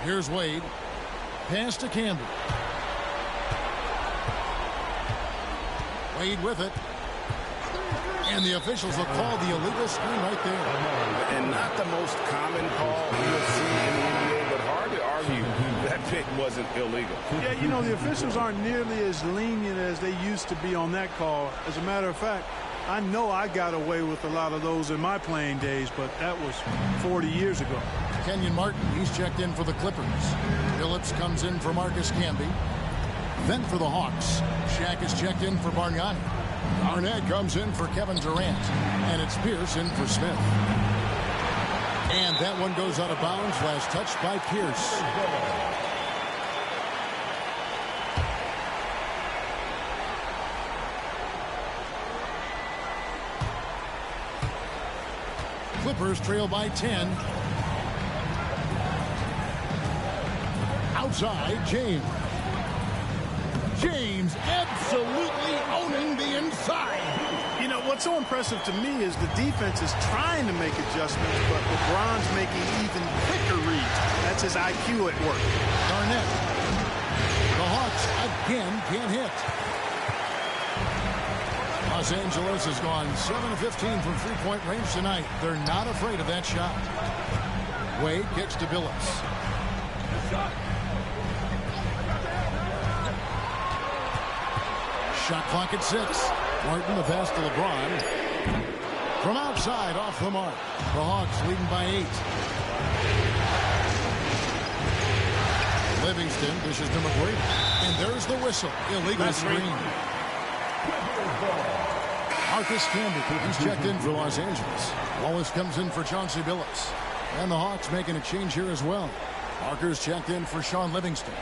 Here's Wade. Pass to Campbell. Wade with it. And the officials will call the illegal screen right there. And not the most common call you'll see in the NBA, but hard to argue that pick wasn't illegal. Yeah, you know, the officials aren't nearly as lenient as they used to be on that call. As a matter of fact, I know I got away with a lot of those in my playing days, but that was 40 years ago. Kenyon Martin, he's checked in for the Clippers. Phillips comes in for Marcus Camby. Then for the Hawks, Shaq is checked in for Bargnani. Arnett comes in for Kevin Durant. And it's Pierce in for Smith. And that one goes out of bounds. Last touched by Pierce. Clippers trail by 10. Outside, James. James absolutely owning the inside. You know, what's so impressive to me is the defense is trying to make adjustments, but LeBron's making even quicker reads. That's his IQ at work. Garnett. The Hawks again can't hit. Los Angeles has gone 7 of 15 from three-point range tonight. They're not afraid of that shot. Wade kicks to Billups. Shot clock at 6. Martin the pass to LeBron. From outside, off the mark. The Hawks leading by 8. Livingston dishes to McGrady. And there's the whistle. Illegal screen. Marcus Camby, he's checked in for Los Angeles. Wallace comes in for Chauncey Billups. And the Hawks making a change here as well. Parker's checked in for Sean Livingston.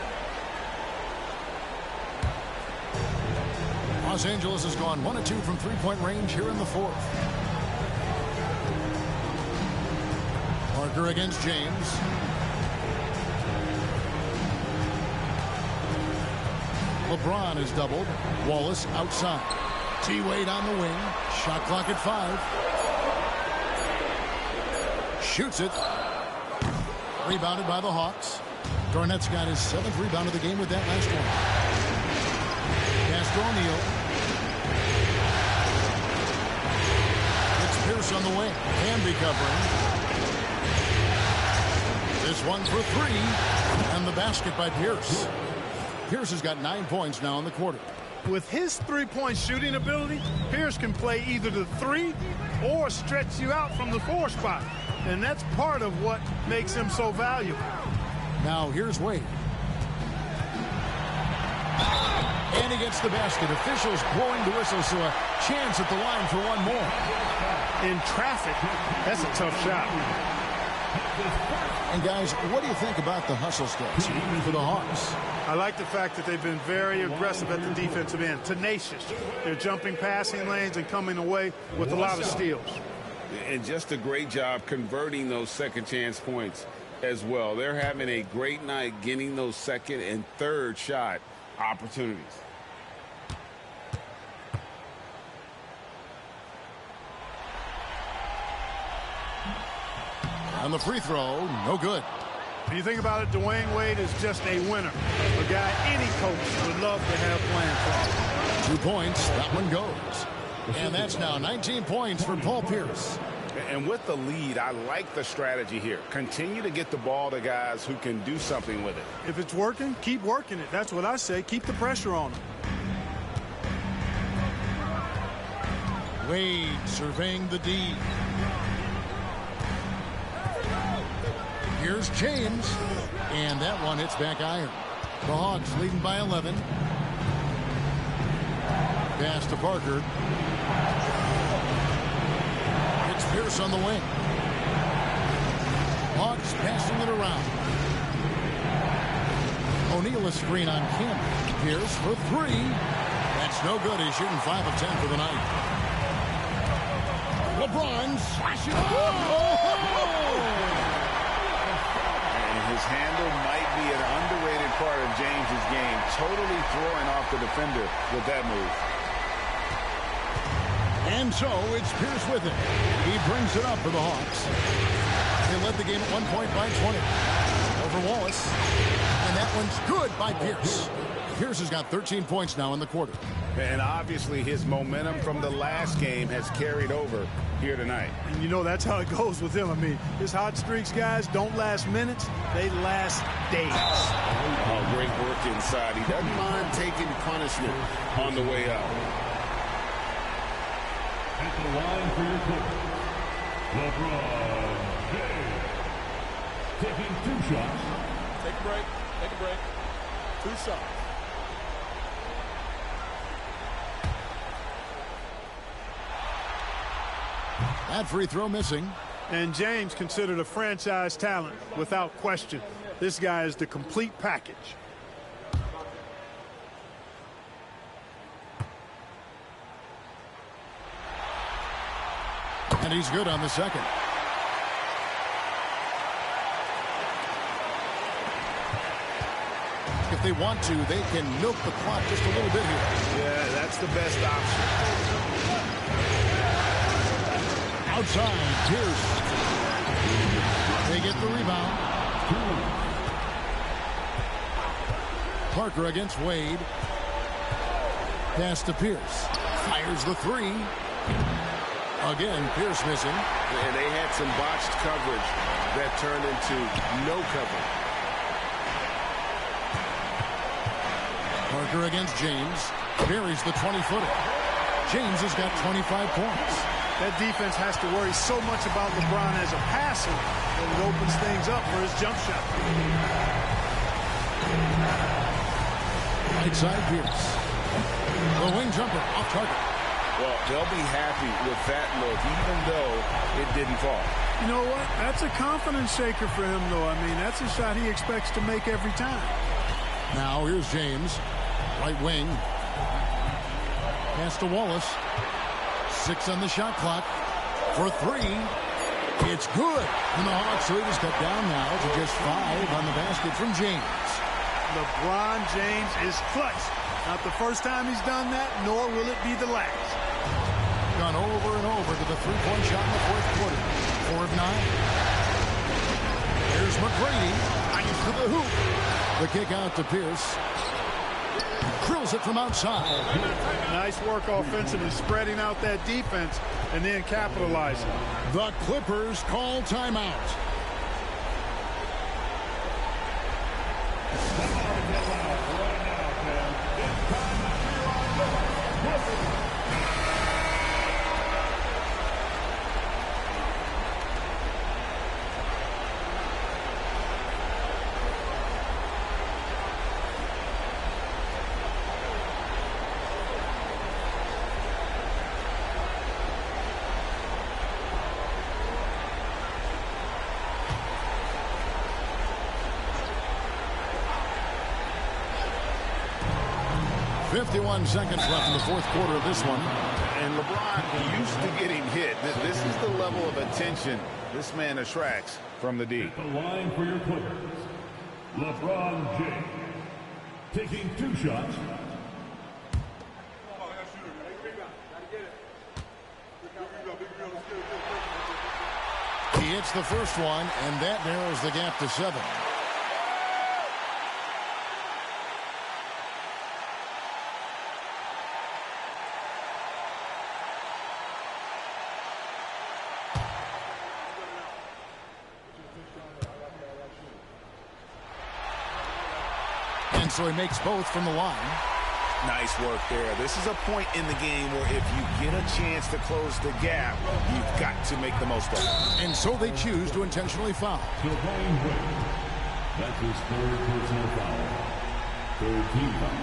Los Angeles has gone 1 of 2 from three-point range here in the fourth. Parker against James. LeBron is doubled. Wallace outside. T-Wade on the wing. Shot clock at 5. Shoots it. Rebounded by the Hawks. Garnett's got his 7th rebound of the game with that last one. Pass to O'Neal. It's Pierce on the wing. Camby covering. This one for 3. And the basket by Pierce. Pierce has got 9 points now in the quarter. With his three-point shooting ability, Pierce can play either the 3 or stretch you out from the 4 spot. And that's part of what makes him so valuable. Now here's Wade. And he gets the basket. Officials blowing the whistle, so a chance at the line for one more. In traffic, that's a tough shot. And guys, what do you think about the hustle steps for the Hawks? I like the fact that they've been very aggressive at the defensive end. Tenacious. They're jumping passing lanes and coming away with a lot of steals. And just a great job converting those second chance points as well. They're having a great night getting those second and third shot opportunities. On the free throw, no good. When you think about it, Dwayne Wade is just a winner. A guy any coach would love to have playing for him. 2 points, that one goes. And that's now 19 points for Paul Pierce. And with the lead, I like the strategy here. Continue to get the ball to guys who can do something with it. If it's working, keep working it. That's what I say. Keep the pressure on them. Wade surveying the D. Here's James. And that one hits back iron. The Hawks leading by 11. Pass to Parker. It's Pierce on the wing. Hawks passing it around. O'Neal a screen on Camby. Pierce for 3. That's no good. He's shooting 5 of 10 for the night. LeBron slashing. And his handle might be an underrated part of James's game. Totally throwing off the defender with that move. And so it's Pierce with it. He brings it up for the Hawks. They led the game at 1 point by 20 over Wallace. And that one's good by Pierce. Pierce has got 13 points now in the quarter. And obviously his momentum from the last game has carried over here tonight. And you know that's how it goes with him. I mean, his hot streaks, guys, don't last minutes. They last days. Oh, great work inside. He doesn't mind taking punishment on the way out. At the line for your pick, LeBron James. taking 2 shots. Take a break. Take a break. 2 shots. That free throw missing. And James considered a franchise talent without question. This guy is the complete package. And he's good on the second. If they want to, they can milk the clock just a little bit here. Yeah, that's the best option. Outside, Pierce. They get the rebound. Parker against Wade. Pass to Pierce. Fires the 3. Again, Pierce missing. And they had some botched coverage that turned into no coverage. Parker against James. Buries the 20-footer. James has got 25 points. That defense has to worry so much about LeBron as a passer that it opens things up for his jump shot. Right side, Pierce. The wing jumper off target. Well, they'll be happy with that look, even though it didn't fall. You know what? That's a confidence shaker for him, though. I mean, that's a shot he expects to make every time. Now here's James. Right wing. Pass to Wallace. 6 on the shot clock. For 3. It's good. And the Hawks lead is cut down now to just 5 on the basket from James. LeBron James is clutch. Not the first time he's done that, nor will it be the last. Gone over and over to the three-point shot in the fourth quarter. 4 of 9. Here's McGrady. Eyes to the hoop. The kick out to Pierce. Drills it from outside. Nice work offensively, spreading out that defense and then capitalizing. The Clippers call timeout. .51 seconds left in the fourth quarter of this one. And LeBron used to getting hit. This is the level of attention this man attracts from the D. At the line for your Clippers, LeBron James. Taking 2 shots. He hits the first one, and that narrows the gap to 7. And so he makes both from the line. Nice work there. This is a point in the game where if you get a chance to close the gap, you've got to make the most of it. And so they choose to intentionally foul. Dwayne Wade. That's his 3rd personal foul. 3rd team foul.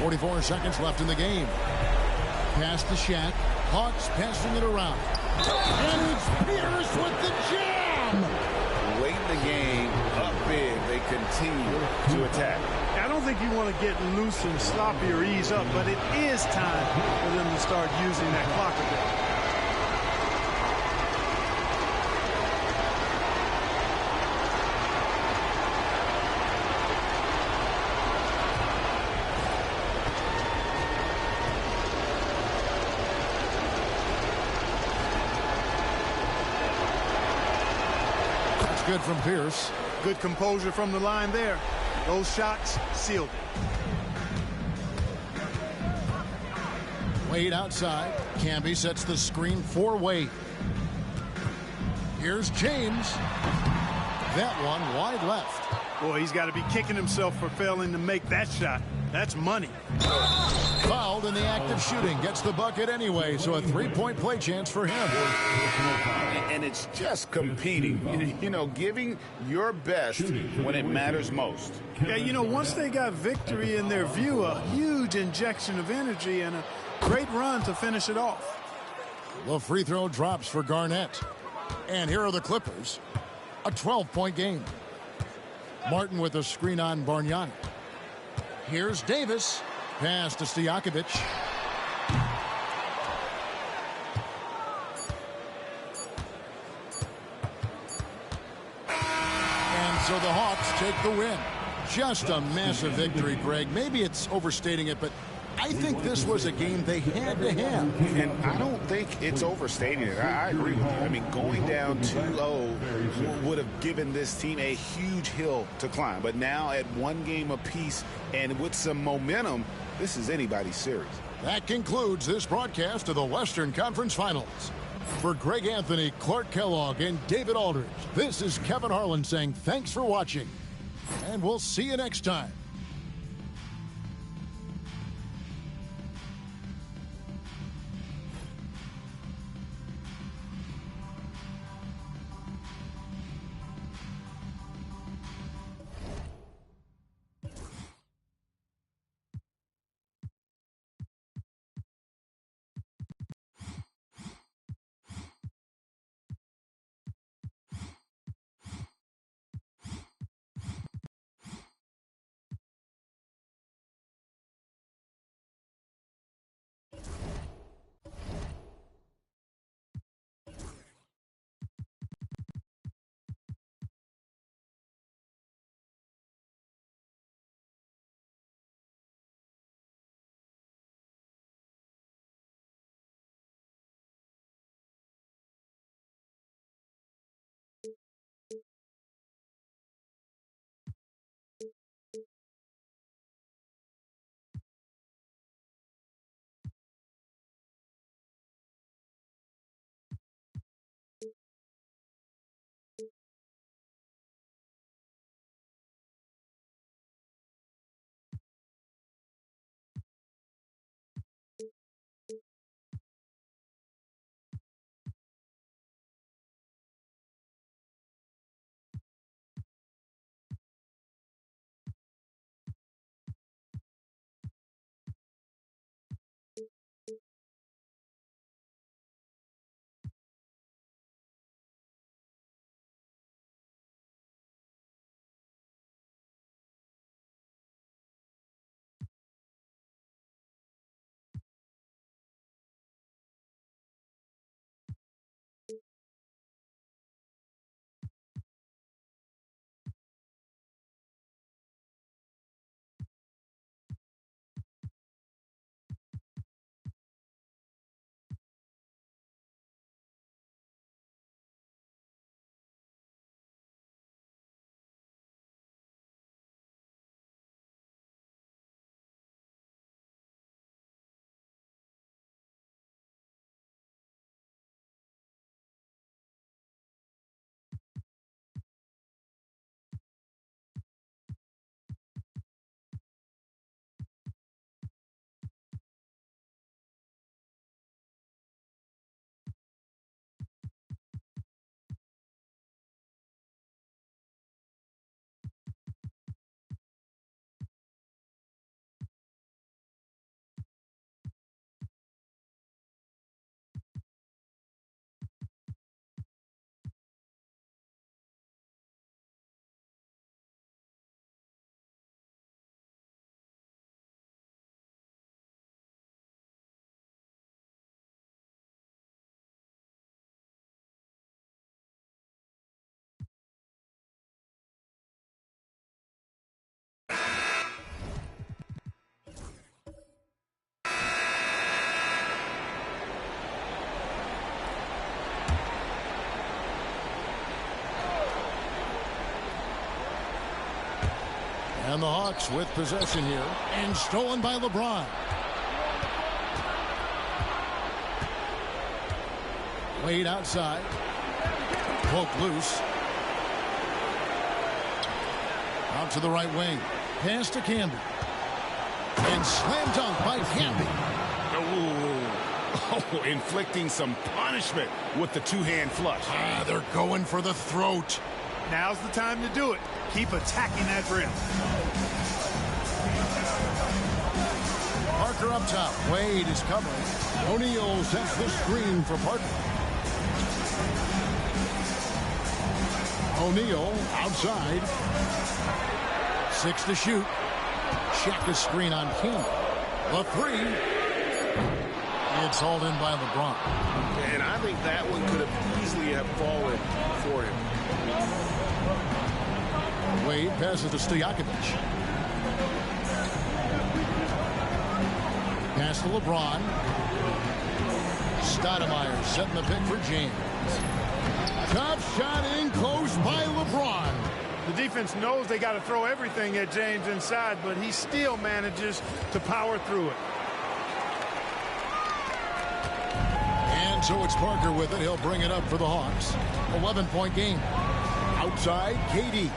.44 seconds left in the game. Pass to Shaq. Hawks passing it around. And it's Pierce with the jam! Late in the game, up big, they continue to attack. I don't think you want to get loose and sloppy or ease up, but it is time for them to start using that clock a bit. Good from Pierce. Good composure from the line there. Those shots sealed it. Wade outside. Camby sets the screen for Wade. Here's James. That one wide left. Boy, he's got to be kicking himself for failing to make that shot. That's money. Fouled in the act of shooting. Gets the bucket anyway, so a three-point play chance for him. And it's just competing, you know, giving your best when it matters most. Yeah, you know, once they got victory in their view, a huge injection of energy and a great run to finish it off. The free throw drops for Garnett. And here are the Clippers. A 12-point game. Martin with a screen on Bargnani. Here's Davis. Pass to Stojakovic. And so the Hawks take the win. Just a massive victory, Greg. Maybe it's overstating it, but I think this was a game they had to have. And I don't think it's overstating it. I agree with you. I mean, going down 2-0 would have given this team a huge hill to climb. But now at one game apiece and with some momentum, this is anybody's series. That concludes this broadcast of the Western Conference Finals. For Greg Anthony, Clark Kellogg, and David Aldridge, this is Kevin Harlan saying thanks for watching. And we'll see you next time. And the Hawks with possession here. And stolen by LeBron. Wade outside. Poke loose. Out to the right wing. Pass to Camby. And slam dunk by Camby. Oh, inflicting some punishment with the two-hand flush. They're going for the throat. Now's the time to do it. Keep attacking that rim. Parker up top. Wade is covering. O'Neal sets the screen for Parker. O'Neal outside. 6 to shoot. Check the screen on King. The three. It's hauled in by LeBron. And I think that one could have easily have fallen for him. Wade passes to Stojakovic. Pass to LeBron. Stoudemire setting the pick for James. Tough shot in close by LeBron. The defense knows they got to throw everything at James inside, but he still manages to power through it. And so it's Parker with it. He'll bring it up for the Hawks. 11-point game. Outside, KD.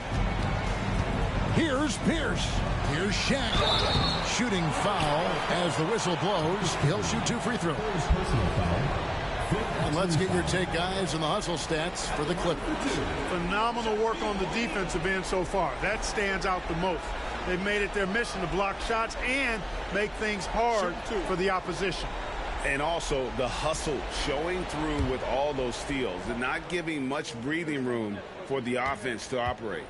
Here's Pierce. Here's Shaq. Shooting foul as the whistle blows. He'll shoot 2 free throws. And let's get your take, guys, on the hustle stats for the Clippers. Phenomenal work on the defensive end so far. That stands out the most. They've made it their mission to block shots and make things hard for the opposition. And also the hustle showing through with all those steals and not giving much breathing room for the offense to operate.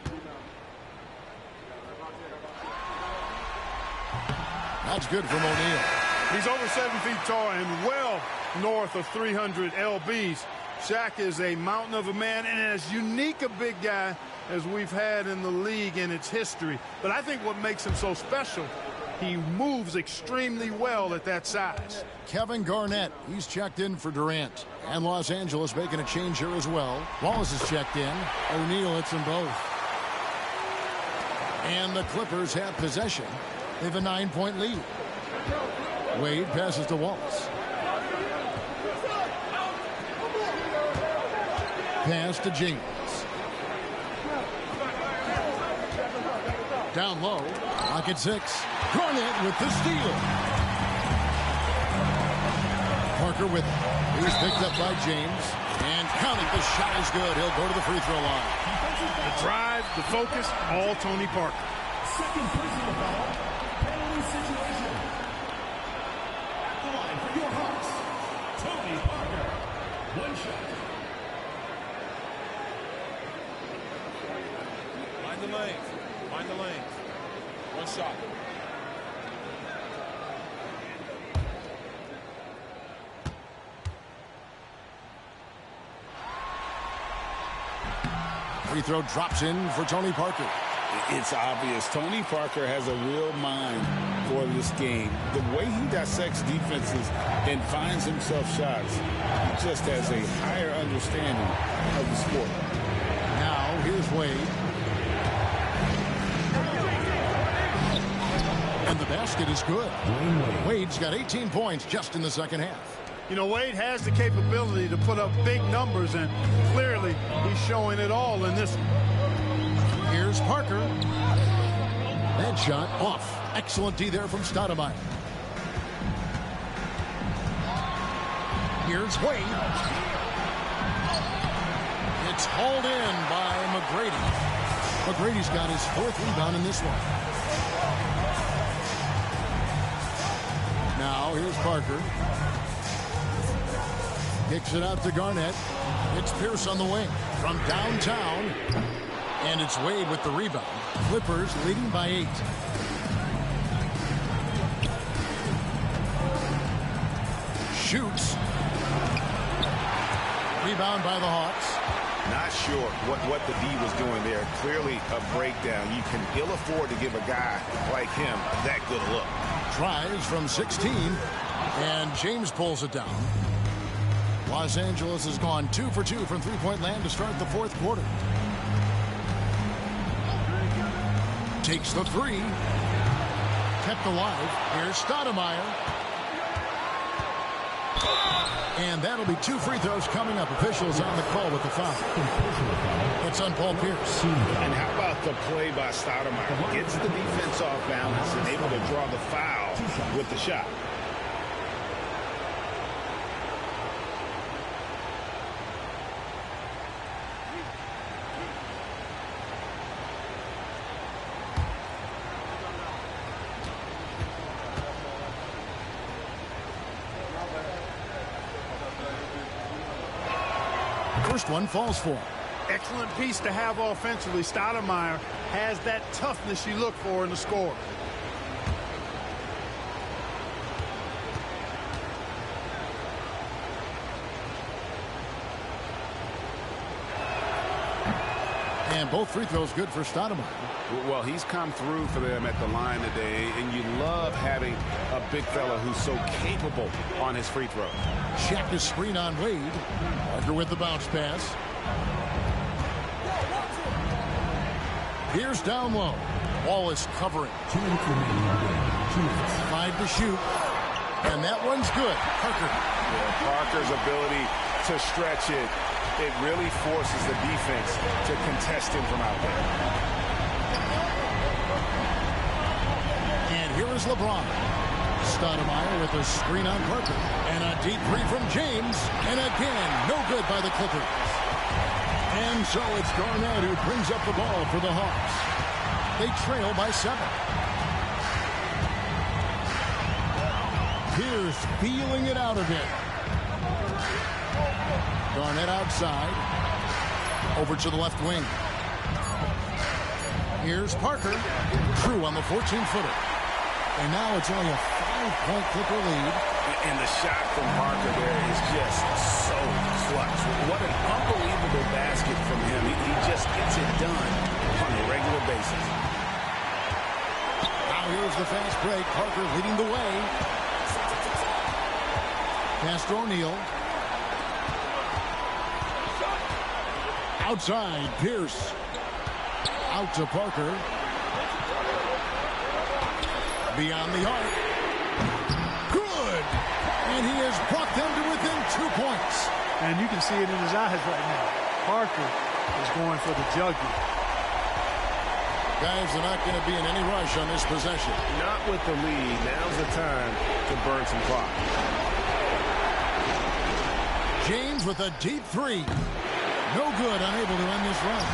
That's good from O'Neal. He's over 7 feet tall and well north of 300 lbs. Shaq is a mountain of a man and as unique a big guy as we've had in the league in its history. But I think what makes him so special, he moves extremely well at that size. Kevin Garnett, he's checked in for Durant. And Los Angeles making a change here as well. Wallace is checked in. O'Neal hits them both. And the Clippers have possession. They have a 9-point lead. Wade passes to Wallace. Pass to James. Down low. Lock at 6. Garnett with the steal. Parker with it. He's picked up by James. And counting, the shot is good. He'll go to the free throw line. The drive, the focus, all Tony Parker. Second personal foul. Penalty situation. The line for your Hawks, Tony Parker. One shot. Mind the lanes. Mind the lanes. One shot. Free throw drops in for Tony Parker. It's obvious Tony Parker has a real mind for this game. The way he dissects defenses and finds himself shots, he just has a higher understanding of the sport. Now here's Wade. And the basket is good. Wade's got 18 points just in the second half. You know, Wade has the capability to put up big numbers, and clearly he's showing it all in this one. Here's Parker. That shot off. Excellent D there from Stoudemire. Here's Wade. It's hauled in by McGrady. McGrady's got his 4th rebound in this one. Now here's Parker. Kicks it out to Garnett. It's Pierce on the wing from downtown. And it's Wade with the rebound. Clippers leading by 8. Shoots. Rebound by the Hawks. Not sure what the D was doing there. Clearly a breakdown. You can ill afford to give a guy like him that good a look. Tries from 16. And James pulls it down. Los Angeles has gone 2 for 2 from three-point land to start the 4th quarter. Takes the 3. Kept alive. Here's Stoudemire. And that'll be 2 free throws coming up. Officials on the call with the foul. It's on Paul Pierce. And how about the play by Stoudemire? Gets the defense off balance and able to draw the foul with the shot. First one falls for him. Excellent piece to have offensively. Stoudemire has that toughness you look for in the score. And both free throws good for Stoudemire. Well, he's come through for them at the line today, and you love having a big fella who's so capable on his free throw. Shaq is screen on Wade. Parker with the bounce pass. Here's down low. Ball is covering. 5 to shoot. And that one's good. Parker. Yeah, Parker's ability to stretch it, it really forces the defense to contest him from out there. And here is LeBron. Stoudemire with a screen on Parker. And a deep three from James. And again, no good by the Clippers. And so it's Garnett who brings up the ball for the Hawks. They trail by 7. Pierce feeling it out a bit. Garnett outside. Over to the left wing. Here's Parker. True on the 14-footer. And now it's only a 5-point Clipper lead. And the shot from Parker there is just so clutch. What an unbelievable basket from him. He just gets it done on a regular basis. Now here's the fast break. Parker leading the way. Pass to O'Neal. Outside, Pierce. Out to Parker. Beyond the arc. Good! And he has brought them to within 2 points. And you can see it in his eyes right now. Parker is going for the jugular. Guys are not going to be in any rush on this possession. Not with the lead. Now's the time to burn some clock. James with a deep three. No good, unable to end this run.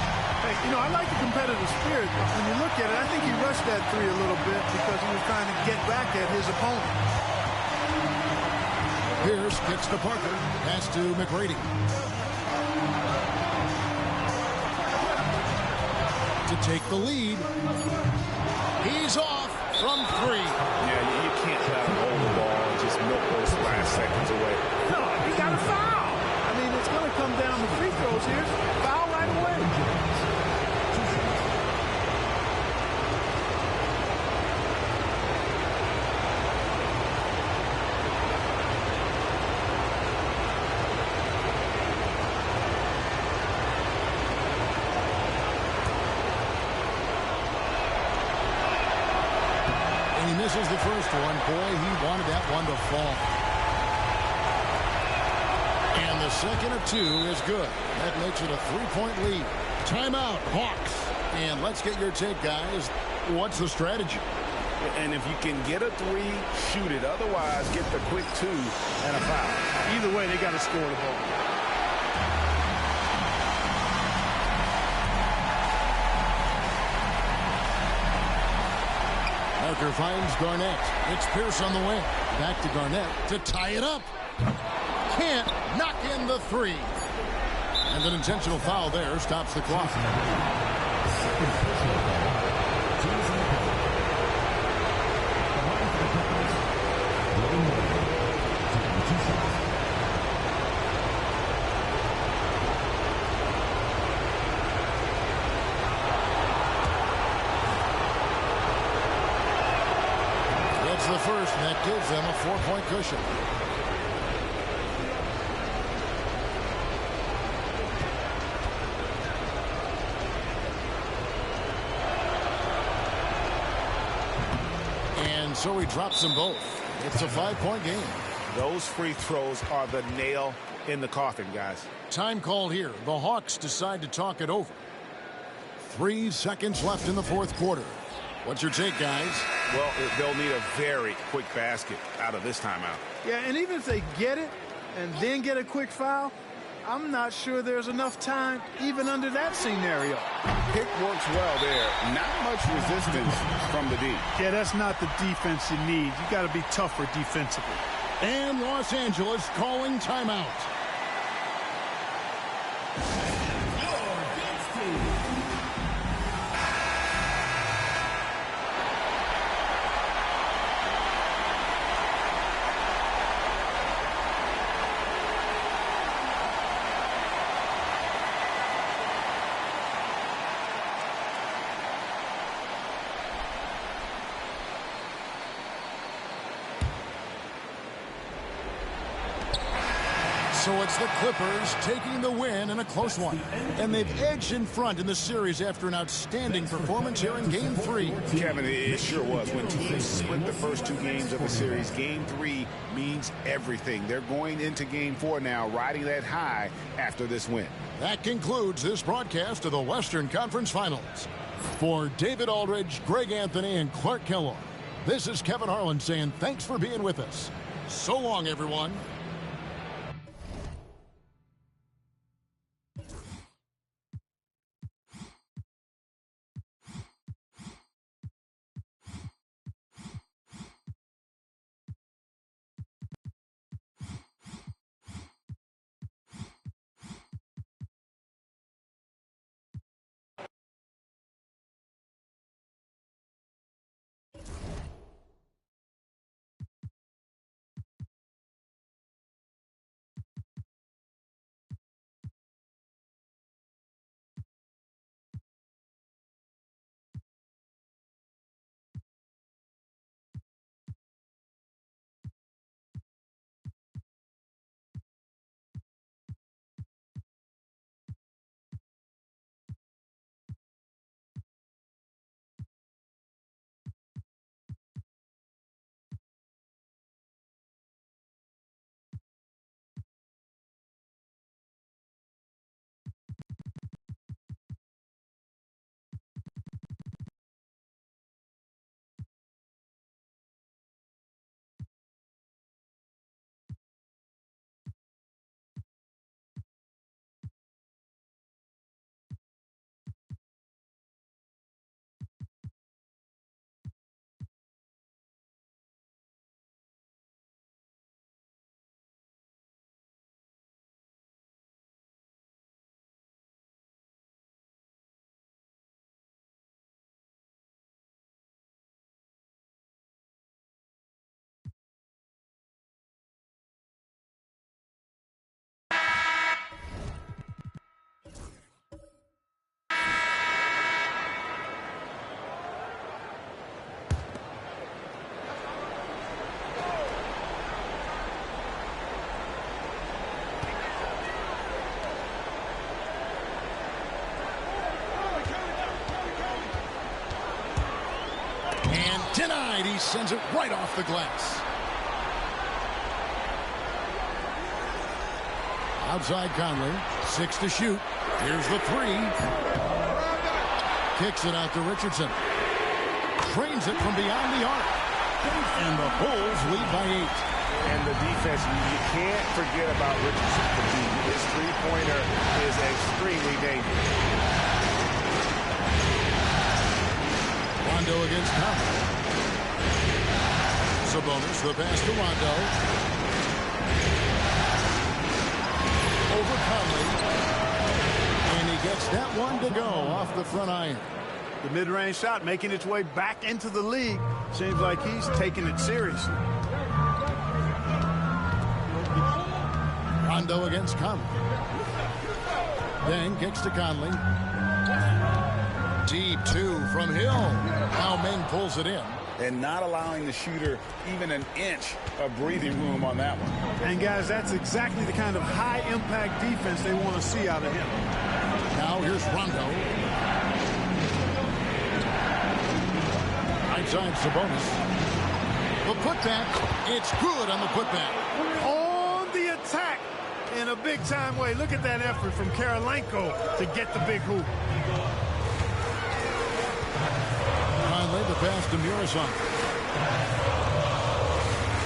Hey, you know, I like the competitive spirit. When you look at it, I think he rushed that three a little bit because he was trying to get back at his opponent. Pierce gets to Parker. Pass to McGrady. To take the lead. He's off from 3. Yeah, you can't let him hold the ball and just milk those last seconds away. No, he got a foul. I mean, it's going to come down to free throws here. Foul right away. And he misses the first one. Boy, he wanted that one to fall. And the second of 2 is good. That makes it a 3-point lead. Timeout, Hawks. And let's get your take, guys. What's the strategy? And if you can get a 3, shoot it. Otherwise, get the quick 2 and a foul. Either way, they got to score the ball. Parker finds Garnett. It's Pierce on the wing. Back to Garnett to tie it up. Can't knock in the 3. And an intentional foul there stops the clock. That's the first, and that gives them a 4-point cushion. And so he drops them both. It's a 5-point game. Those free throws are the nail in the coffin, guys. Time called here. The Hawks decide to talk it over. 3 seconds left in the fourth quarter. What's your take, guys? Well, they'll need a very quick basket out of this timeout. Yeah, and even if they get it and then get a quick foul, I'm not sure there's enough time even under that scenario. Pick works well there. Not much resistance from the D. Yeah, that's not the defense you need. You got to be tougher defensively. And Los Angeles calling timeout. So it's the Clippers taking the win in a close one. And they've edged in front in the series after an outstanding performance here in Game 3. Kevin, it sure was. When teams split the first 2 games of the series, Game 3 means everything. They're going into Game 4 now, riding that high after this win. That concludes this broadcast of the Western Conference Finals. For David Aldridge, Greg Anthony, and Clark Kellogg, this is Kevin Harlan saying thanks for being with us. So long, everyone. Denied. He sends it right off the glass. Outside Conley. 6 to shoot. Here's the 3. Kicks it out to Richardson. Trains it from beyond the arc. And the Bulls lead by 8. And the defense, you can't forget about Richardson. His three-pointer is extremely dangerous. Rondo against Conley. Sabonis, the pass to Rondo. Over Conley. And he gets that one to go off the front iron. The mid-range shot making its way back into the league. Seems like he's taking it seriously. Rondo against Conley. Then kicks to Conley. Deep 2 from Hill. Now Meng pulls it in. And not allowing the shooter even an inch of breathing room on that one. And, guys, that's exactly the kind of high-impact defense they want to see out of him. Now here's Rondo. Outside Sabonis. The putback. It's good on the putback. On the attack in a big-time way. Look at that effort from Karolinko to get the big hoop. to Murison.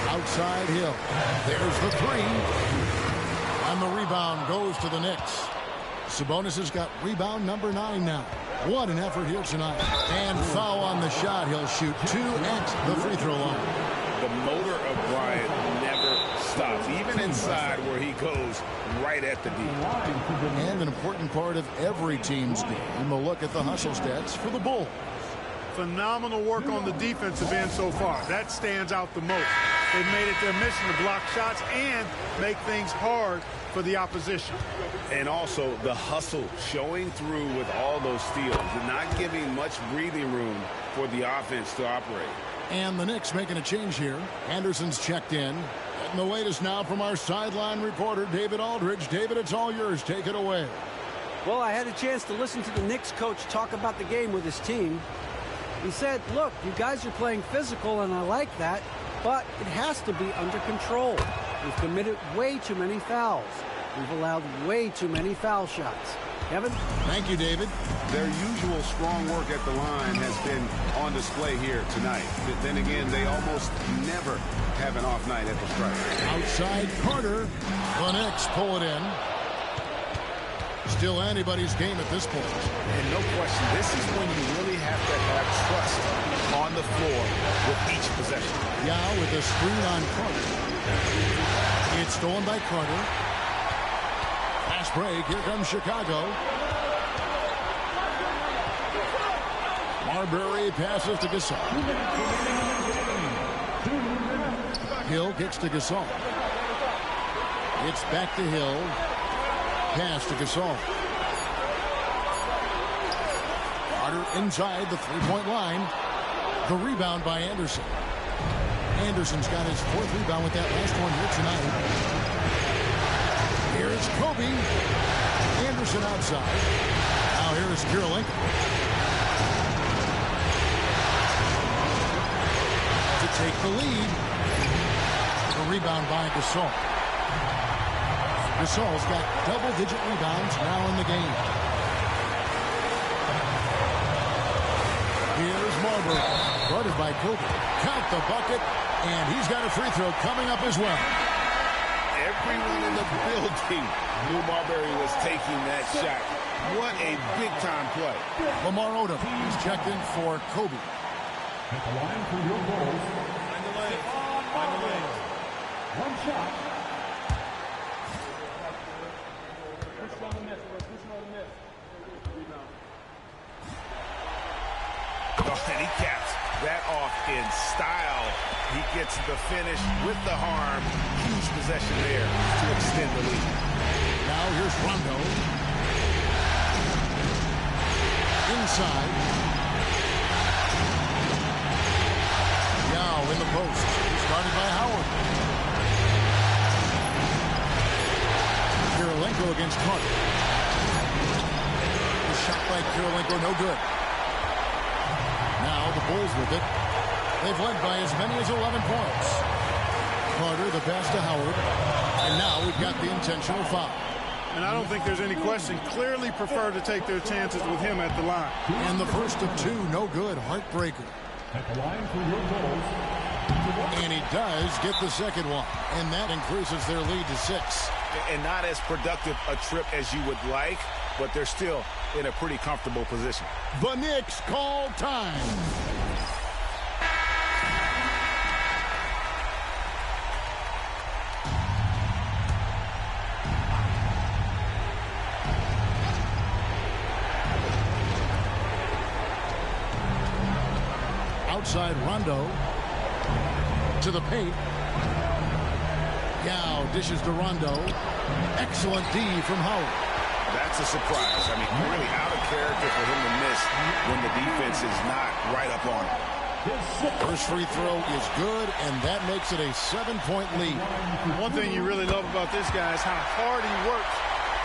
Outside Hill. There's the three. And the rebound goes to the Knicks. Sabonis has got rebound number 9 now. What an effort here tonight. And foul on the shot. He'll shoot 2 at the free throw line. The motor of Bryant never stops, even inside where he goes right at the D. And an important part of every team's game, a look at the hustle stats for the Bulls. Phenomenal work on the defensive end so far. That stands out the most. They've made it their mission to block shots and make things hard for the opposition. And also the hustle showing through with all those steals and not giving much breathing room for the offense to operate. And the Knicks making a change here. Anderson's checked in. And the latest now from our sideline reporter, David Aldridge. David, it's all yours. Take it away. Well, I had a chance to listen to the Knicks coach talk about the game with his team. He said, look, you guys are playing physical, and I like that, but it has to be under control. We've committed way too many fouls. We've allowed way too many foul shots. Kevin? Thank you, David. Their usual strong work at the line has been on display here tonight. Then again, they almost never have an off night at the stripe. Outside Carter. The Knicks pull it in. Still anybody's game at this point. And no question, this is when you really have to have trust on the floor with each possession. Yeah, with a screen on Carter. It's stolen by Carter. Fast break. Here comes Chicago. Marbury passes to Gasol. Hill gets to Gasol. It's back to Hill. Pass to Gasol. Carter inside the three-point line. The rebound by Anderson. Anderson's got his 4th rebound with that last one here tonight. Here's Kobe. Anderson outside. Now here's Kirilenko. To take the lead. The rebound by Gasol. Gasol's got double-digit rebounds now in the game. Here's Marbury. Guarded by Kobe. Count the bucket. And he's got a free throw coming up as well. Everyone in the building knew Marbury was taking that shot. What a big-time play. Lamar Odom is checked in for Kobe. At the line for your goals. Find the lane. Find the lane. One shot. And he caps that off in style. He gets the finish with the harm. Huge possession there to extend the lead. Now here's Rondo. Inside. Now in the post. Started by Howard. Kirilenko against Carter. The shot by Kirilenko, no good. Now the Bulls with it. They've led by as many as 11 points. Carter, the pass to Howard. And now we've got the intentional foul. And I don't think there's any question. Clearly prefer to take their chances with him at the line. And the first of 2, no good. Heartbreaker. At the line for your goals. And he does get the second one. And that increases their lead to 6. And not as productive a trip as you would like, but they're still in a pretty comfortable position. The Knicks call time. Outside Rondo to the paint. Yao dishes to Rondo. Excellent D from Howard. That's a surprise. I mean, really out of character for him to miss when the defense is not right up on him. First free throw is good, and that makes it a 7-point lead. One thing you really love about this guy is how hard he works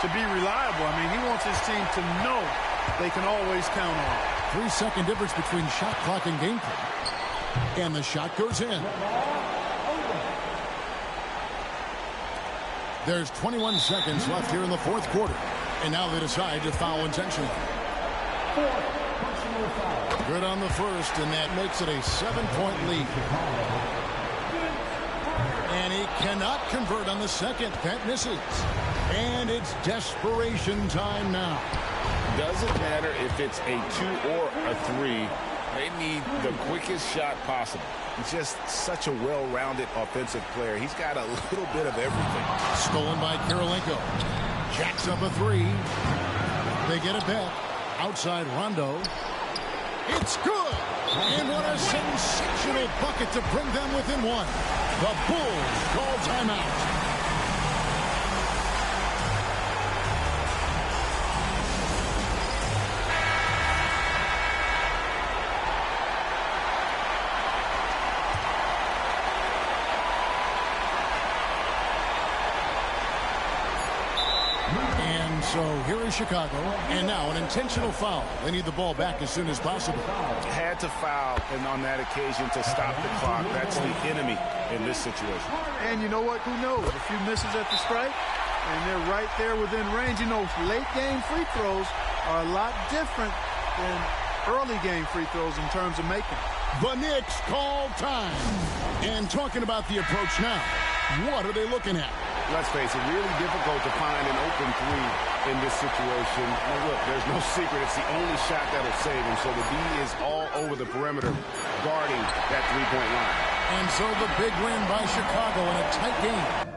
to be reliable. I mean, he wants his team to know they can always count on him. 3-second difference between shot clock and game clock. And the shot goes in. There's 21 seconds left here in the 4th quarter. And now they decide to foul intentionally. Good on the first, and that makes it a 7-point lead. And he cannot convert on the second. That misses. And it's desperation time now. Doesn't matter if it's a 2 or a 3. They need the quickest shot possible. He's just such a well-rounded offensive player. He's got a little bit of everything. Stolen by Kirilenko. Jacks up a 3. They get it back. Outside Rondo. It's good. And what a sensational bucket to bring them within 1. The Bulls call timeout. So here is Chicago, and now an intentional foul. They need the ball back as soon as possible. Had to foul, and on that occasion to stop the clock. That's the enemy in this situation. And you know what? Who knows? A few misses at the strike, and they're right there within range. You know, late game free throws are a lot different than early game free throws in terms of making. The Knicks call time. And talking about the approach now, what are they looking at? Let's face it, really difficult to find an open 3 in this situation. Now look, there's no secret. It's the only shot that'll save him. So the D is all over the perimeter guarding that three-point line. And so the big win by Chicago in a tight game.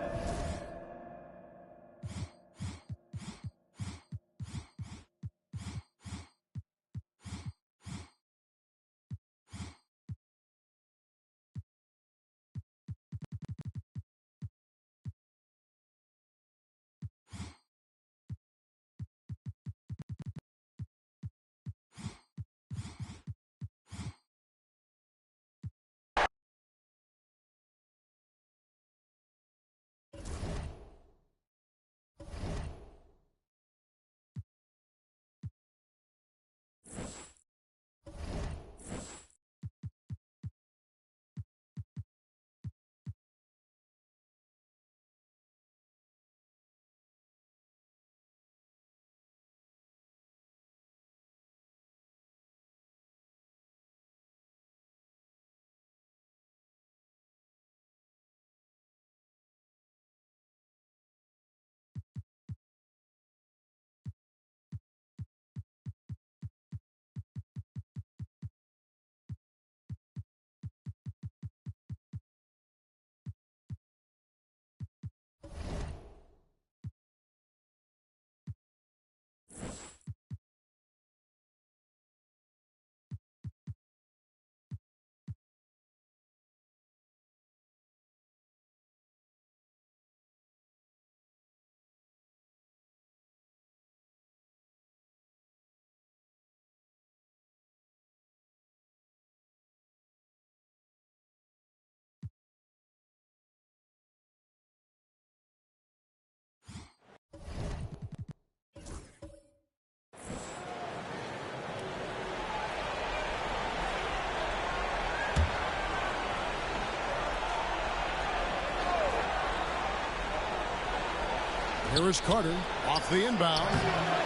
Here is Carter off the inbound.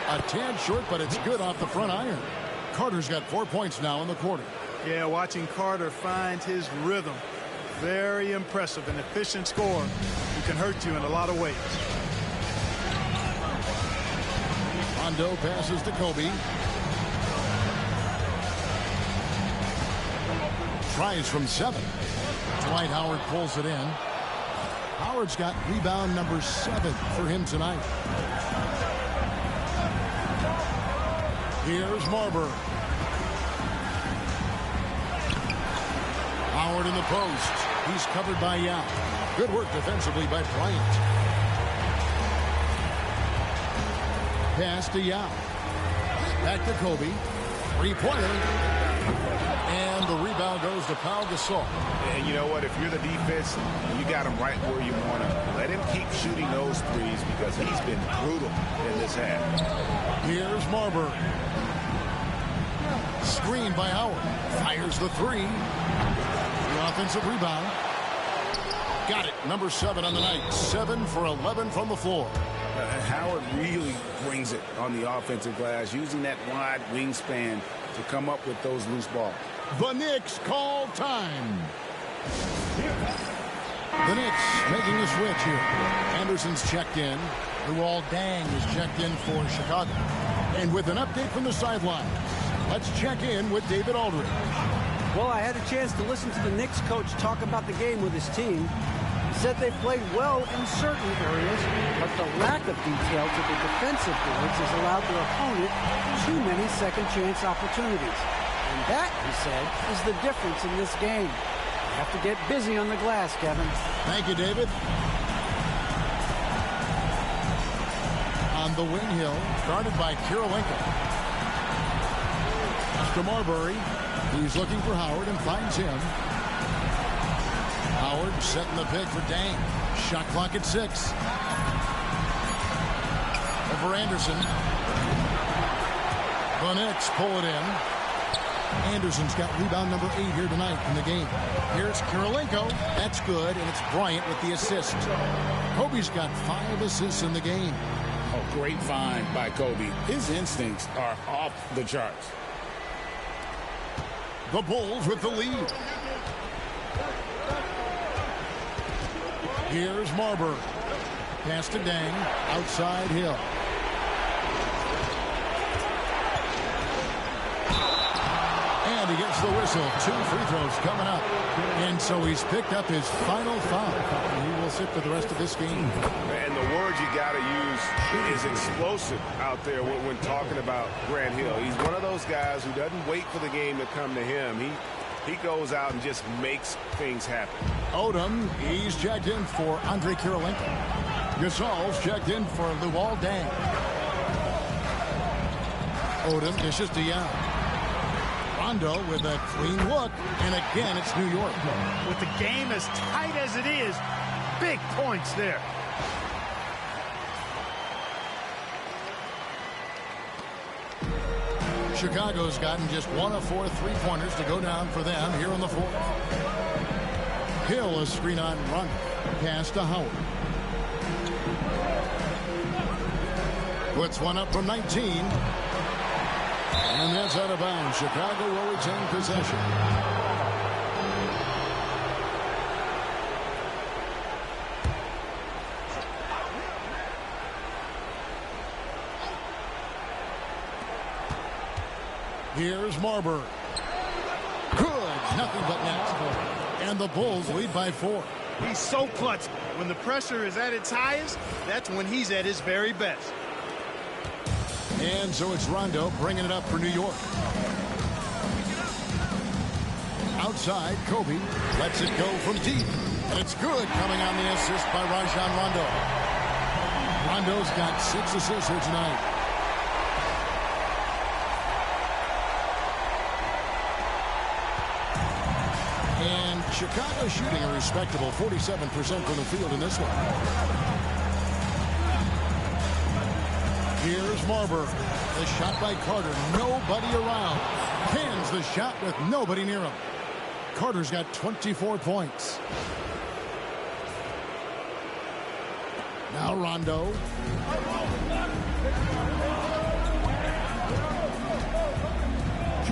A tad short, but it's good off the front iron. Carter's got 4 points now in the quarter. Yeah, watching Carter find his rhythm. Very impressive. An efficient scorer who can hurt you in a lot of ways. Rondo passes to Kobe. Tries from 7. Dwight Howard pulls it in. Howard's got rebound number 7 for him tonight. Here's Marbury. Howard in the post. He's covered by Yao. Good work defensively by Bryant. Pass to Yao. Back to Kobe. 3-pointer. And the rebound goes to Pau Gasol. And you know what? If you're the defense, you got him right where you want him. Let him keep shooting those threes because he's been brutal in this half. Here's Marbury. Screen by Howard. Fires the 3. The offensive rebound. Got it. Number 7 on the night. 7 for 11 from the floor. Howard really brings it on the offensive glass, using that wide wingspan to come up with those loose balls. The Knicks call time. The Knicks making a switch here. Anderson's checked in. Luol Deng is checked in for Chicago. And with an update from the sidelines, let's check in with David Aldridge. Well, I had a chance to listen to the Knicks coach talk about the game with his team. He said they played well in certain areas, but the lack of detail to the defensive boards has allowed their opponent too many second-chance opportunities. And that, he said, is the difference in this game. You have to get busy on the glass, Kevin. Thank you, David. On the wing hill, guarded by Kirilenko. Mr. Marbury, he's looking for Howard and finds him. Howard setting the pick for Deng. Shot clock at 6. Over Anderson. The Knicks pull it in. Anderson's got rebound number 8 here tonight in the game. Here's Kirilenko. That's good, and it's Bryant with the assist. Kobe's got 5 assists in the game. Oh, great find by Kobe. His instincts are off the charts. The Bulls with the lead. Here's Marbury. Pass to Deng. Outside Hill. And he gets the whistle. 2 free throws coming up. And so he's picked up his final foul. And he will sit for the rest of this game. And the word you got to use is explosive out there when talking about Grant Hill. He's one of those guys who doesn't wait for the game to come to him. He goes out and just makes things happen. Odom, he's checked in for Andre Kirilenko. Gasol's checked in for Luol Deng. Odom dishes to Young. Rondo with a clean look, and again it's New York. With the game as tight as it is, big points there. Chicago's gotten just 1 of 4 3-pointers to go down for them here in the 4th. Hill, a screen on run. Pass to Howard. Puts one up from 19. And that's out of bounds. Chicago will retain possession. Here's Marbury. Good. Nothing but net. And the Bulls lead by 4. He's so clutch. When the pressure is at its highest, that's when he's at his very best. And so it's Rondo bringing it up for New York. Outside, Kobe lets it go from deep. And it's good, coming on the assist by Rajon Rondo. Rondo's got 6 assists here tonight. And Chicago shooting a respectable 47% from the field in this one. Here's Marbury. The shot by Carter. Nobody around. Cans the shot with nobody near him. Carter's got 24 points. Now Rondo.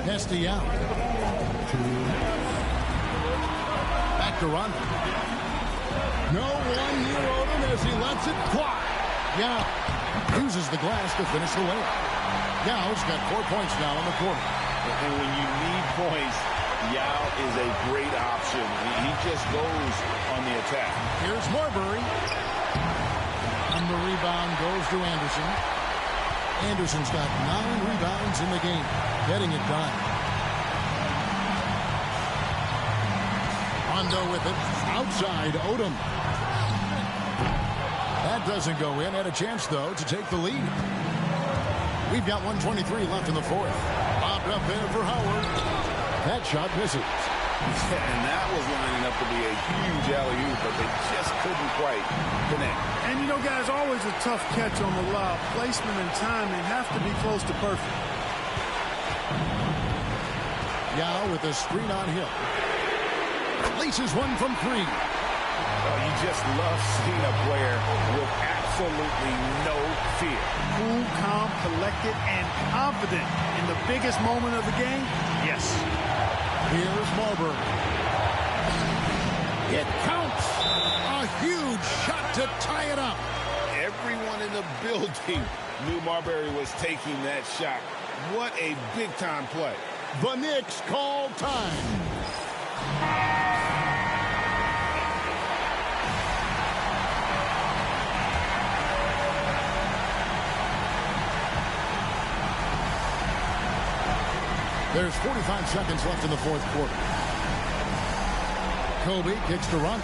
Castellano. Back to Rondo. No one near Odom as he lets it fly. Yeah. Uses the glass to finish the layup. Yao's got 4 points now in the quarter. And when you need points, Yao is a great option. He just goes on the attack. Here's Marbury. And the rebound goes to Anderson. Anderson's got 9 rebounds in the game. Getting it done. Rondo with it. Outside, Odom. That doesn't go in. Had a chance, though, to take the lead. We've got 1:23 left in the 4th. Popped up there for Howard. That shot misses. And that was lining up to be a huge alley-oop, but they just couldn't quite connect. And, you know, guys, always a tough catch on the lob. Placement and timing have to be close to perfect. Yao with a screen on Hill. Laces one from 3. Oh, you just love seeing a player with absolutely no fear. Cool, calm, collected, and confident in the biggest moment of the game? Yes. Here's Marbury. It counts. A huge shot to tie it up. Everyone in the building knew Marbury was taking that shot. What a big-time play. The Knicks call time. There's 45 seconds left in the fourth quarter. Kobe kicks to run.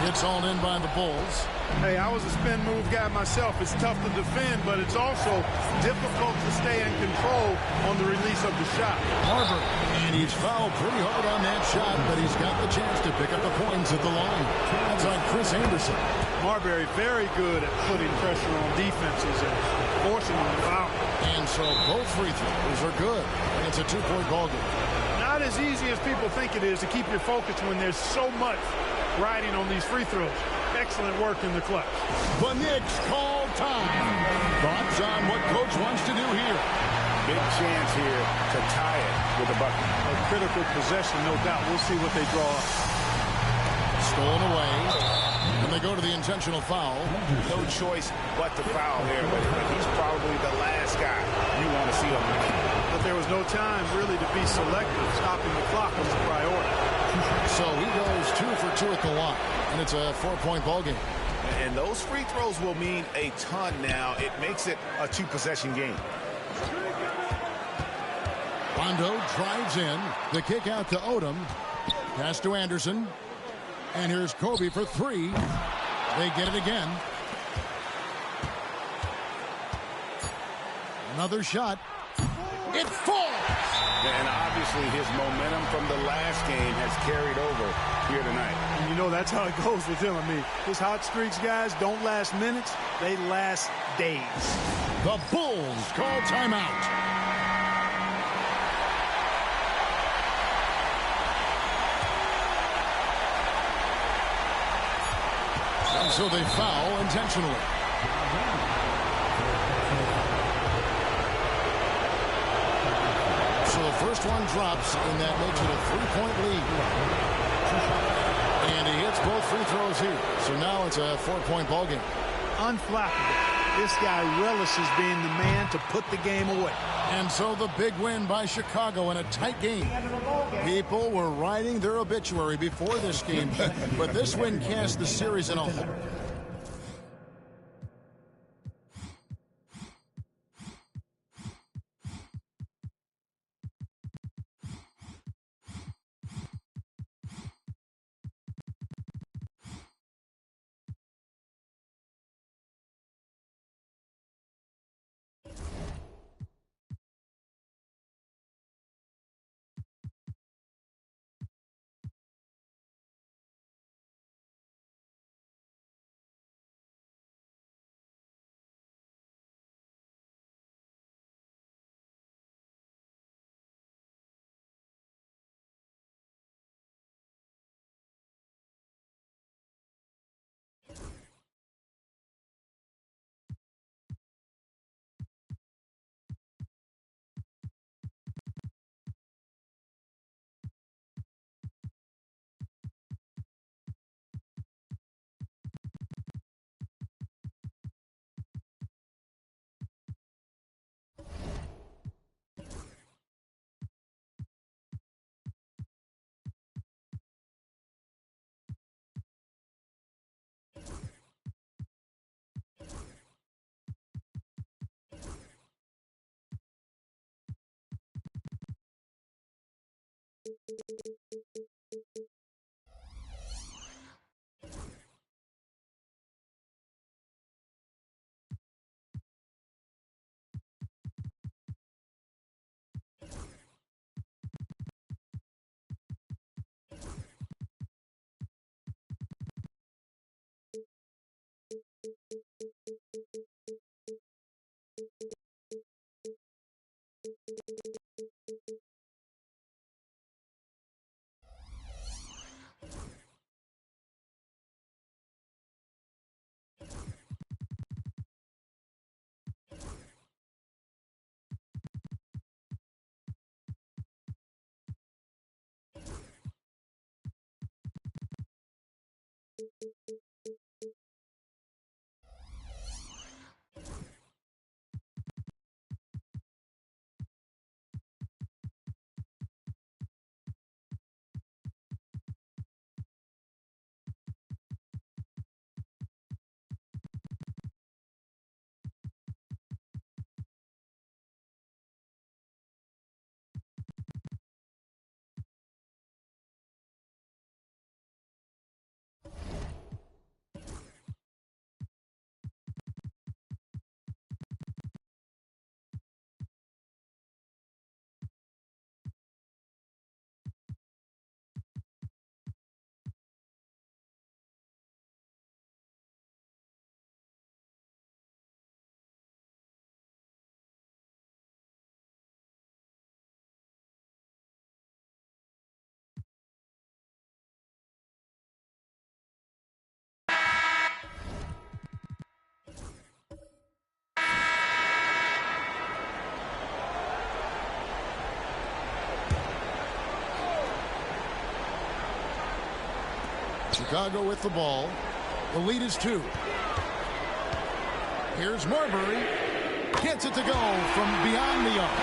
It's all in by the Bulls. Hey, I was a spin move guy myself. It's tough to defend, but it's also difficult to stay in control on the release of the shot. Marbury, and he's fouled pretty hard on that shot, but he's got the chance to pick up the points at the line. That's on Chris Anderson. Marbury very good at putting pressure on defenses and forcing them to foul. And so both free throws are good. And it's a two-point ball game. Not as easy as people think it is to keep your focus when there's so much riding on these free throws. Excellent work in the clutch. The Knicks call time. Thoughts on what Coach wants to do here? Big chance here to tie it with a bucket. A critical possession, no doubt. We'll see what they draw up. Stolen away. And they go to the intentional foul. No choice but to foul there, but he's probably the last guy you want to see on the court. But there was no time really to be selective. Stopping the clock was a priority. So he goes 2 for 2 at the line. And it's a 4-point ball game. And those free throws will mean a ton now. It makes it a two-possession game. Rondo drives in. The kick out to Odom. Pass to Anderson. And here's Kobe for 3. They get it again. Another shot. It falls. And obviously his momentum from the last game has carried over here tonight. And you know that's how it goes with him. I mean, his hot streaks, guys, don't last minutes. They last days. The Bulls call timeout. And so they foul intentionally. So the first one drops, and that makes it a 3-point lead. And he hits both free throws here. So now it's a 4-point ball game. Unflappable. This guy relishes being the man to put the game away. And so the big win by Chicago in a tight game. People were writing their obituary before this game, but this win cast the series in a Chicago with the ball. The lead is 2. Here's Marbury. Gets it to go from beyond the arc.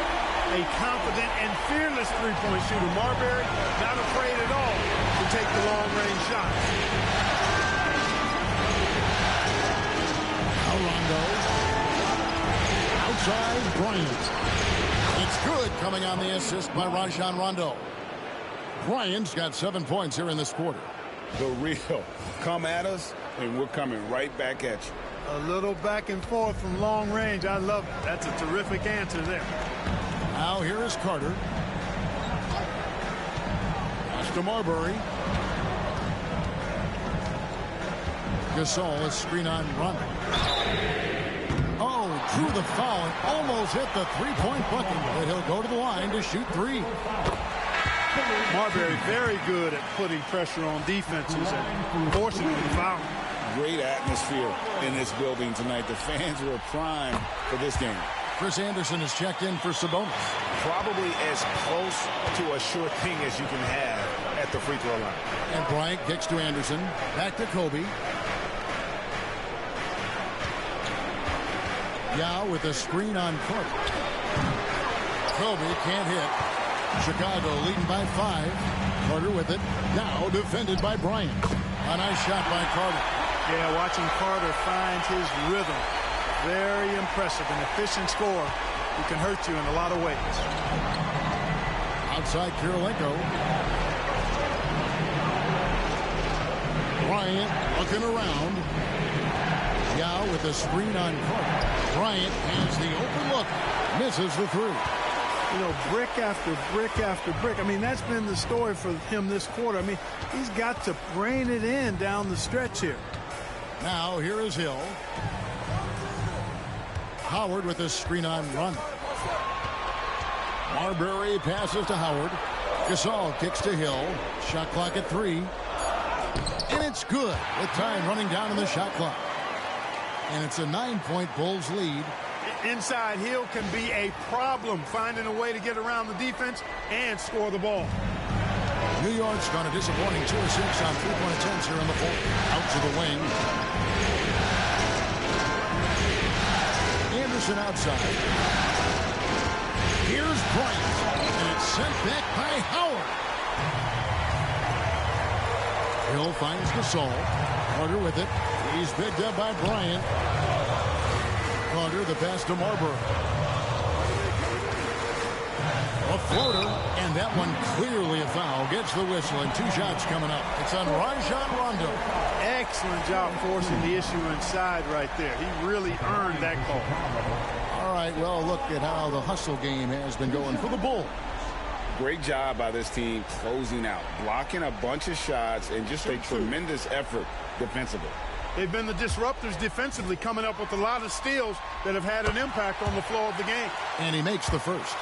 A confident and fearless three-point shooter. Marbury not afraid at all to take the long-range shots. Now Rondo. Outside Bryant. It's good, coming on the assist by Rajon Rondo. Bryant's got 7 points here in this quarter. The real. Come at us, and we're coming right back at you. A little back and forth from long range. I love it. That's a terrific answer there. Now here is Carter. Pass to Marbury. Gasol, a screen on Rondo. Oh, drew the foul and almost hit the three-point bucket, but he'll go to the line to shoot 3. Marbury very good at putting pressure on defenses and forcing them to foul. Great atmosphere in this building tonight. The fans were primed for this game. Chris Anderson is checked in for Sabonis. Probably as close to a sure thing as you can have at the free throw line. And Bryant kicks to Anderson. Back to Kobe. Yao with a screen on Carter. Kobe can't hit. Chicago leading by 5. Carter with it. Now defended by Bryant. A nice shot by Carter. Yeah, watching Carter find his rhythm. Very impressive. An efficient scorer who can hurt you in a lot of ways. Outside Kirilenko. Bryant looking around. Yao with a screen on Carter. Bryant has the open look. Misses the 3. You know, brick after brick after brick. I mean, that's been the story for him this quarter. I mean, he's got to rein it in down the stretch here. Now here is Hill. Howard with a screen on run. Marbury passes to Howard. Gasol kicks to Hill. Shot clock at 3. And it's good with time running down in the shot clock. And it's a 9-point Bulls lead. Inside, Hill can be a problem finding a way to get around the defense and score the ball. New York's gone a disappointing 2 of 6 on three-point attempts here in the fourth. Out to the wing. Anderson outside. Here's Bryant. And it's sent back by Howard. Hill finds Gasol. Carter with it. He's picked up by Bryant. Carter, the pass to Marbury. A floater, and that one clearly a foul. Gets the whistle, and 2 shots coming up. It's on Rajon Rondo. Excellent job forcing the issue inside right there. He really earned that call. All right, well, look at how the hustle game has been going for the Bulls. Great job by this team closing out, blocking a bunch of shots, and just a tremendous effort defensively. They've been the disruptors defensively, coming up with a lot of steals that have had an impact on the flow of the game. And he makes the first.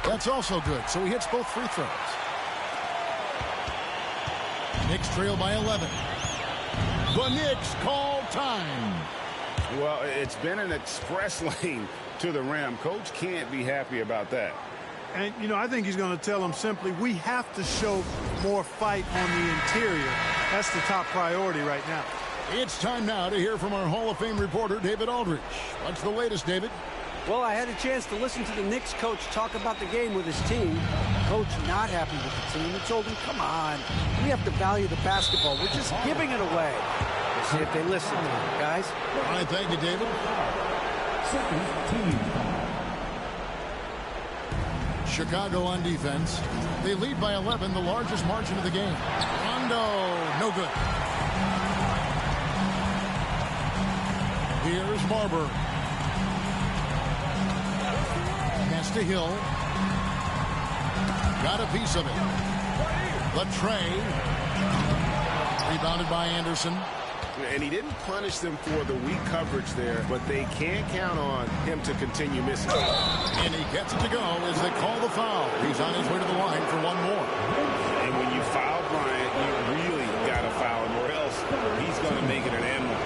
That's also good, so he hits both free throws. Knicks trail by 11. The Knicks call time. Well, it's been an express lane to the rim. Coach can't be happy about that. And, you know, I think he's going to tell them simply, we have to show more fight on the interior. That's the top priority right now. It's time now to hear from our Hall of Fame reporter, David Aldridge. What's the latest, David? Well, I had a chance to listen to the Knicks coach talk about the game with his team. Coach not happy with the team. He told him, come on, we have to value the basketball. We're just giving it away. Let's see if they listen to him, guys. All right, thank you, David. Second team. Chicago on defense. They lead by 11, the largest margin of the game. Rondo, no good. Here's Marbury. Pass to Hill. Got a piece of it. The tray. Rebounded by Anderson. And he didn't punish them for the weak coverage there, but they can't count on him to continue missing. And he gets it to go as they call the foul. He's on his way to the line for one more. And when you foul Bryant, you really got to foul him, or else he's going to make it an and one.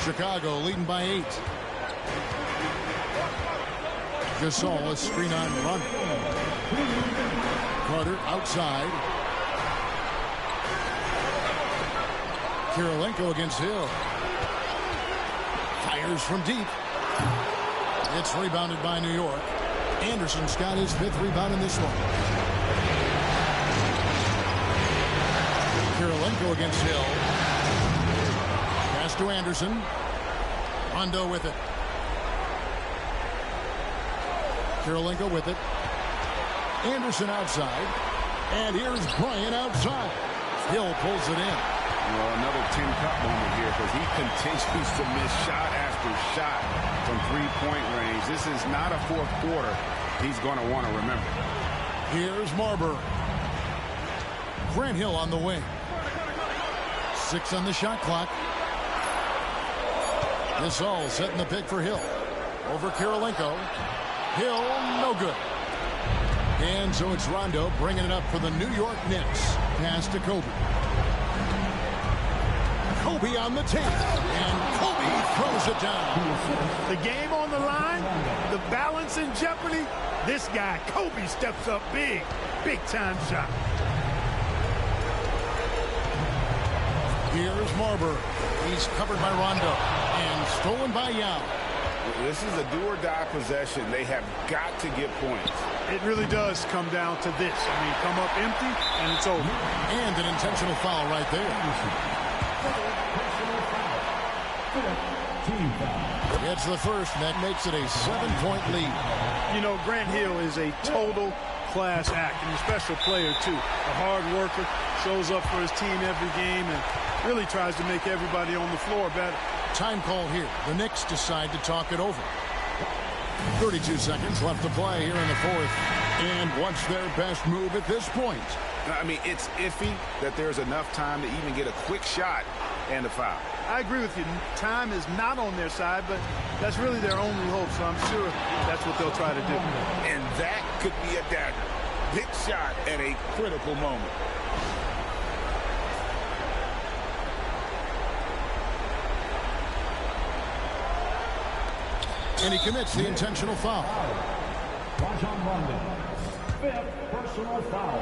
Chicago leading by 8. Gasol, a screen on run. Carter outside. Kirilenko against Hill. Fires from deep. It's rebounded by New York. Anderson's got his 5th rebound in this one. Kirilenko against Hill. Pass to Anderson. Rondo with it. Kirilenko with it. Anderson outside. And here's Bryant outside. Hill pulls it in. Well, another tin cup moment here because he continues to miss shot after shot from three-point range. This is not a fourth quarter he's going to want to remember. Here's Marbury. Grant Hill on the wing. 6 on the shot clock. Gasol setting the pick for Hill. Over Kirilenko. Hill, no good. And so it's Rondo bringing it up for the New York Knicks. Pass to Kobe. Kobe on the tape. And Kobe throws it down. The game on the line, the balance in jeopardy. This guy, Kobe, steps up big. Big-time shot. Here's Marbury. He's covered by Rondo. And stolen by Yao. This is a do-or-die possession. They have got to get points. It really does come down to this. I mean, come up empty, and it's over. And an intentional foul right there. It's the first, and that makes it a 7-point lead. You know, Grant Hill is a total class act and a special player, too. A hard worker, shows up for his team every game, and really tries to make everybody on the floor better. Time call here. The Knicks decide to talk it over. 32 seconds left to play here in the 4th. And what's their best move at this point? I mean, it's iffy that there's enough time to even get a quick shot and a foul. I agree with you. Time is not on their side, but that's really their only hope, so I'm sure that's what they'll try to do. And that could be a dagger. Big shot at a critical moment. And he commits the intentional foul. Personal foul.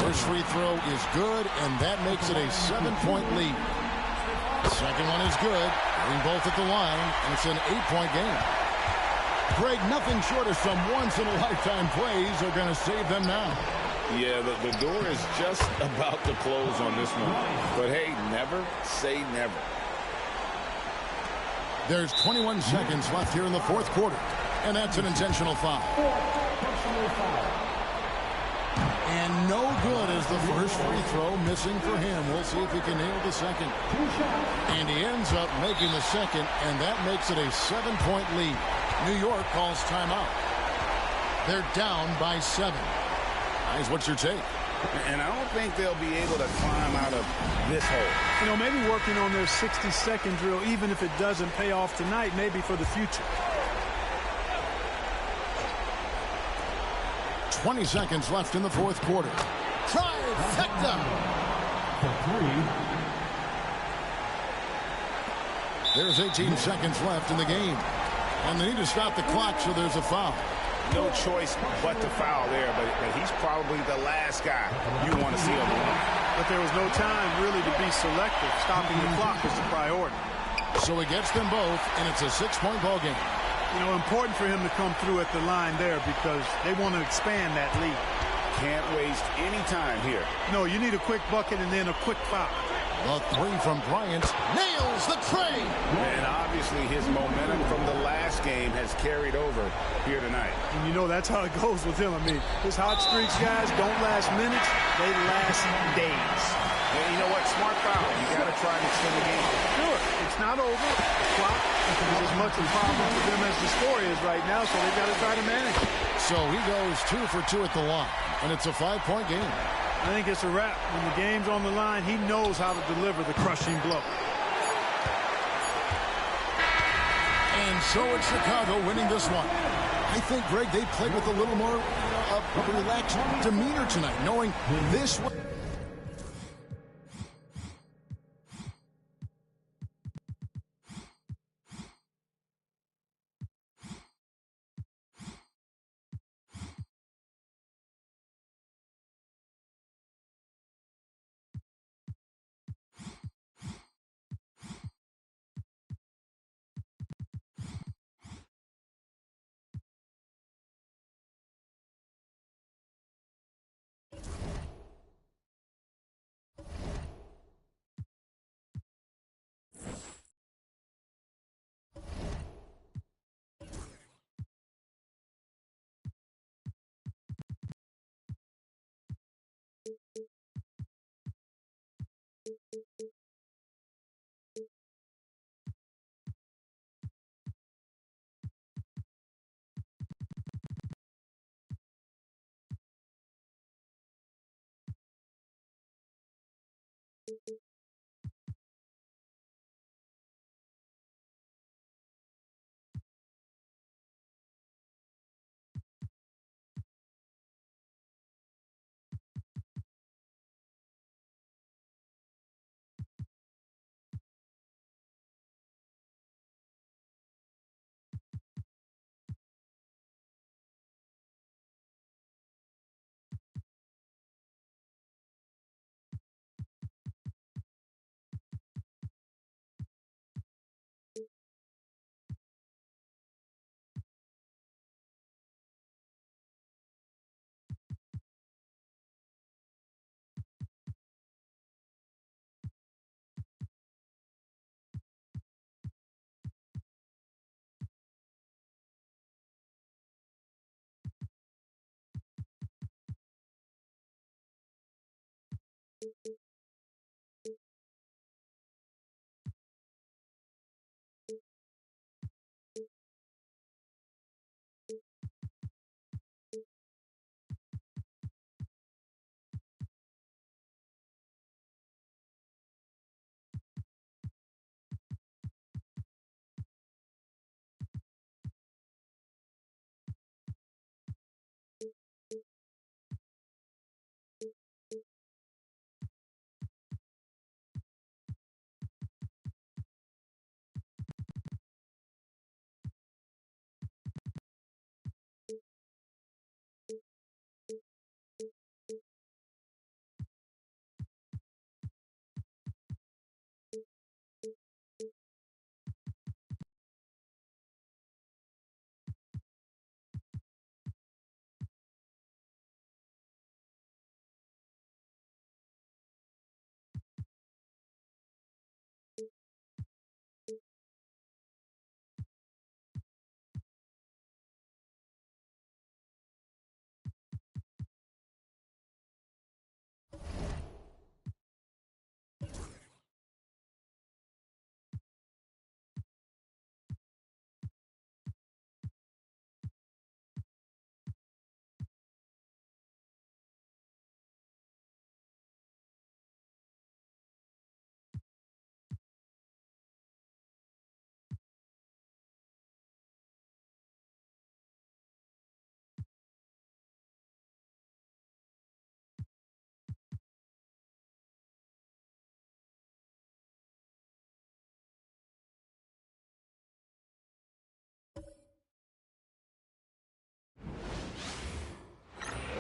First free throw is good, and that makes it a 7-point lead. Second one is good. Getting both at the line, and it's an 8-point game. Greg, nothing short of some once-in-a-lifetime plays are going to save them now. Yeah, the door is just about to close on this one. But, hey, never say never. There's 21 seconds left here in the 4th quarter, and that's an intentional foul. And no good as the first free throw missing for him. We'll see if he can nail the second. And he ends up making the second, and that makes it a 7-point lead. New York calls timeout. They're down by 7. Guys, what's your take? And I don't think they'll be able to climb out of this hole. You know, maybe working on their 60-second drill, even if it doesn't pay off tonight, maybe for the future. 20 seconds left in the 4th quarter. Trifecta! There's 18 seconds left in the game. And they need to stop the clock, so there's a foul. No choice but to foul there, but he's probably the last guy you want to see on the line. But there was no time really to be selective. Stopping the clock is the priority. So he gets them both, and it's a 6-point ball game. You know, important for him to come through at the line there because they want to expand that lead. Can't waste any time here. No, you need a quick bucket and then a quick foul. The 3 from Bryant nails the tray. And obviously his momentum from the last game has carried over here tonight. And you know that's how it goes with him. I mean, his hot streaks, guys, don't last minutes. They last days. And you know what? Smart foul. You got to try and extend the game. Sure. It's not over. The clock is as much a problem for them as the score is right now, so they've got to try to manage it. So he goes 2 for 2 at the line, and it's a 5-point game. I think it's a wrap. When the game's on the line, he knows how to deliver the crushing blow. And so it's Chicago winning this one. I think, Greg, they played with a little more relaxed demeanor tonight, knowing this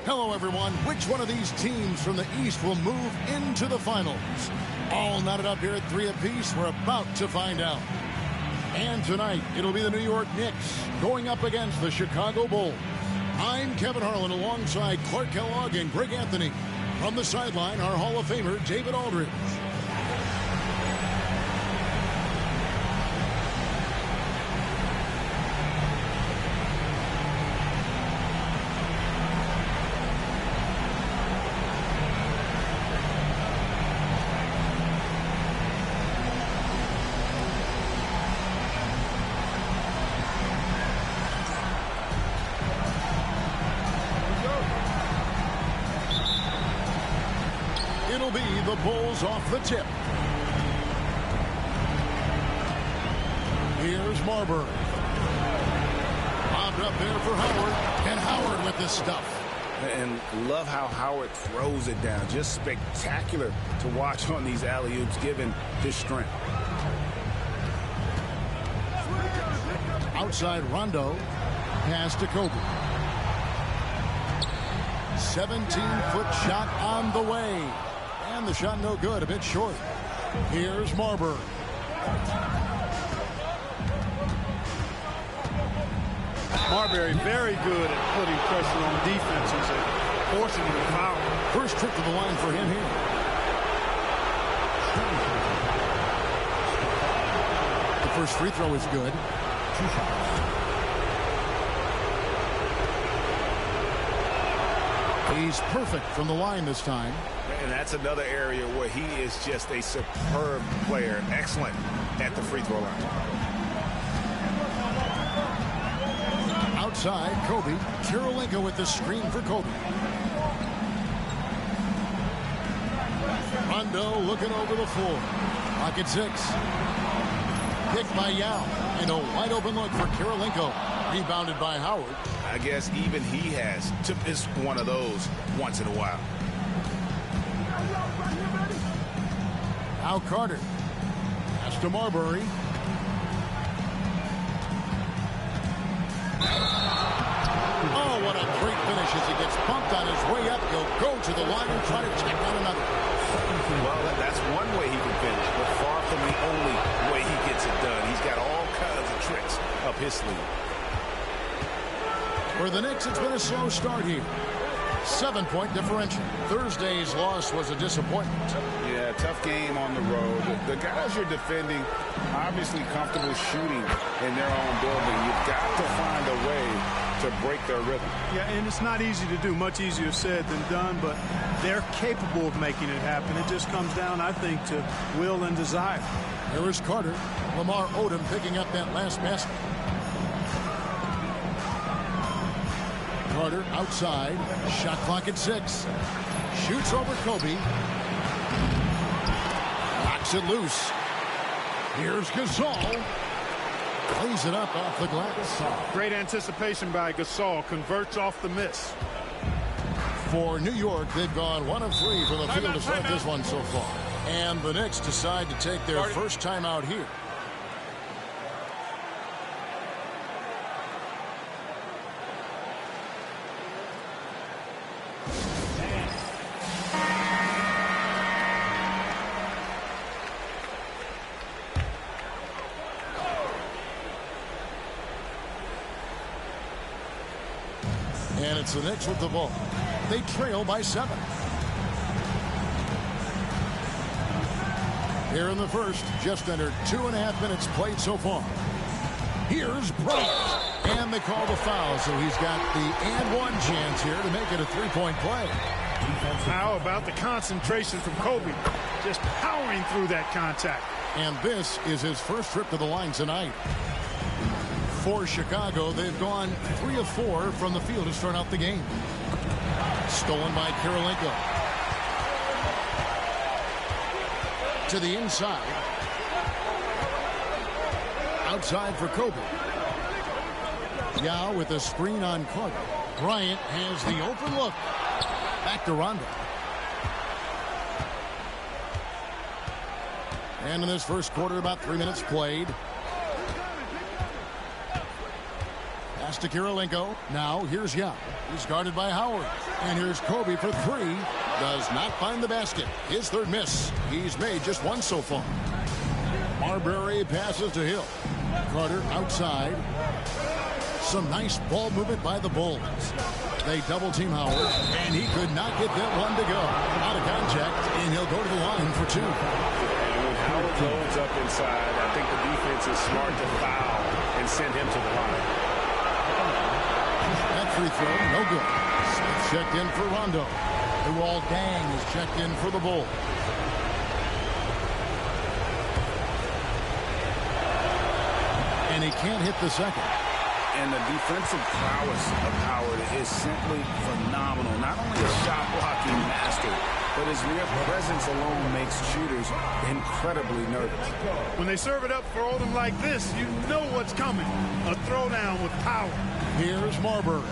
Hello, everyone. Which one of these teams from the East will move into the finals? All knotted up here at 3 apiece. We're about to find out. And tonight, it'll be the New York Knicks going up against the Chicago Bulls. I'm Kevin Harlan alongside Clark Kellogg and Greg Anthony. From the sideline, our Hall of Famer, David Aldridge. It'll be the Bulls off the tip. Here's Marbury. Bobbed up there for Howard. And Howard with the stuff. And love how Howard throws it down. Just spectacular to watch on these alley-oops given his strength. Outside Rondo. Pass to Kobe. 17-foot shot on the way. And the shot no good, a bit short. Here's Marbury. Marbury very good at putting pressure on defenses and forcing them to foul. First trip to the line for him here. The first free throw is good. 2 shots. He's perfect from the line this time. And that's another area where he is just a superb player. Excellent at the free throw line. Outside, Kobe. Kirilenko with the screen for Kobe. Rondo looking over the floor. Pocket 6. Picked by Yao. And a wide open look for Kirilenko. Rebounded by Howard. I guess even he has to miss one of those once in a while. Now Carter. Pass to Marbury. Oh, what a great finish as he gets bumped on his way up. He'll go to the line and try to check out another. Well, that's one way he can finish, but far from the only way he gets it done. He's got all kinds of tricks up his sleeve. For the Knicks, it's been a slow start here. 7-point differential. Thursday's loss was a disappointment. Yeah, tough game on the road. The guys you're defending, obviously comfortable shooting in their own building. You've got to find a way to break their rhythm. Yeah, and it's not easy to do. Much easier said than done, but they're capable of making it happen. It just comes down, I think, to will and desire. Here is Carter. Lamar Odom picking up that last basket. Carter outside. Shot clock at 6. Shoots over Kobe. Knocks it loose. Here's Gasol. Plays it up off the glass. Great anticipation by Gasol. Converts off the miss. For New York, they've gone 1 of 3 from the field to start this one so far. And the Knicks decide to take their first time out here. And it's the Knicks with the ball. They trail by 7. Here in the first, just under 2.5 minutes played so far. Here's Bryant. And they call the foul, so he's got the and one chance here to make it a 3-point play. How about the concentration from Kobe? Just powering through that contact. And this is his first trip to the line tonight. For Chicago, they've gone 3 of 4 from the field to start out the game. Stolen by Kirilenko. To the inside. Outside for Kobe. Yao with a screen on Carter. Bryant has the open look. Back to Rondo. And in this first quarter, about 3 minutes played. Pass to Kirilenko. Now here's Yao. He's guarded by Howard. And here's Kobe for 3. Does not find the basket. His third miss. He's made just 1 so far. Marbury passes to Hill. Carter outside. Some nice ball movement by the Bulls. They double team Howard. And he could not get that one to go. Out of contact. And he'll go to the line for 2. And when Howard loads up inside, I think the defense is smart to foul and send him to the line. That free throw, no good. Smith checked in for Rondo. Luol Deng is checked in for the Bulls. And he can't hit the second. And the defensive prowess of Howard is simply phenomenal. Not only a shot blocking master, but his mere presence alone makes shooters incredibly nervous. When they serve it up for Odom like this, you know what's coming. A throwdown with power. Here's Marbury.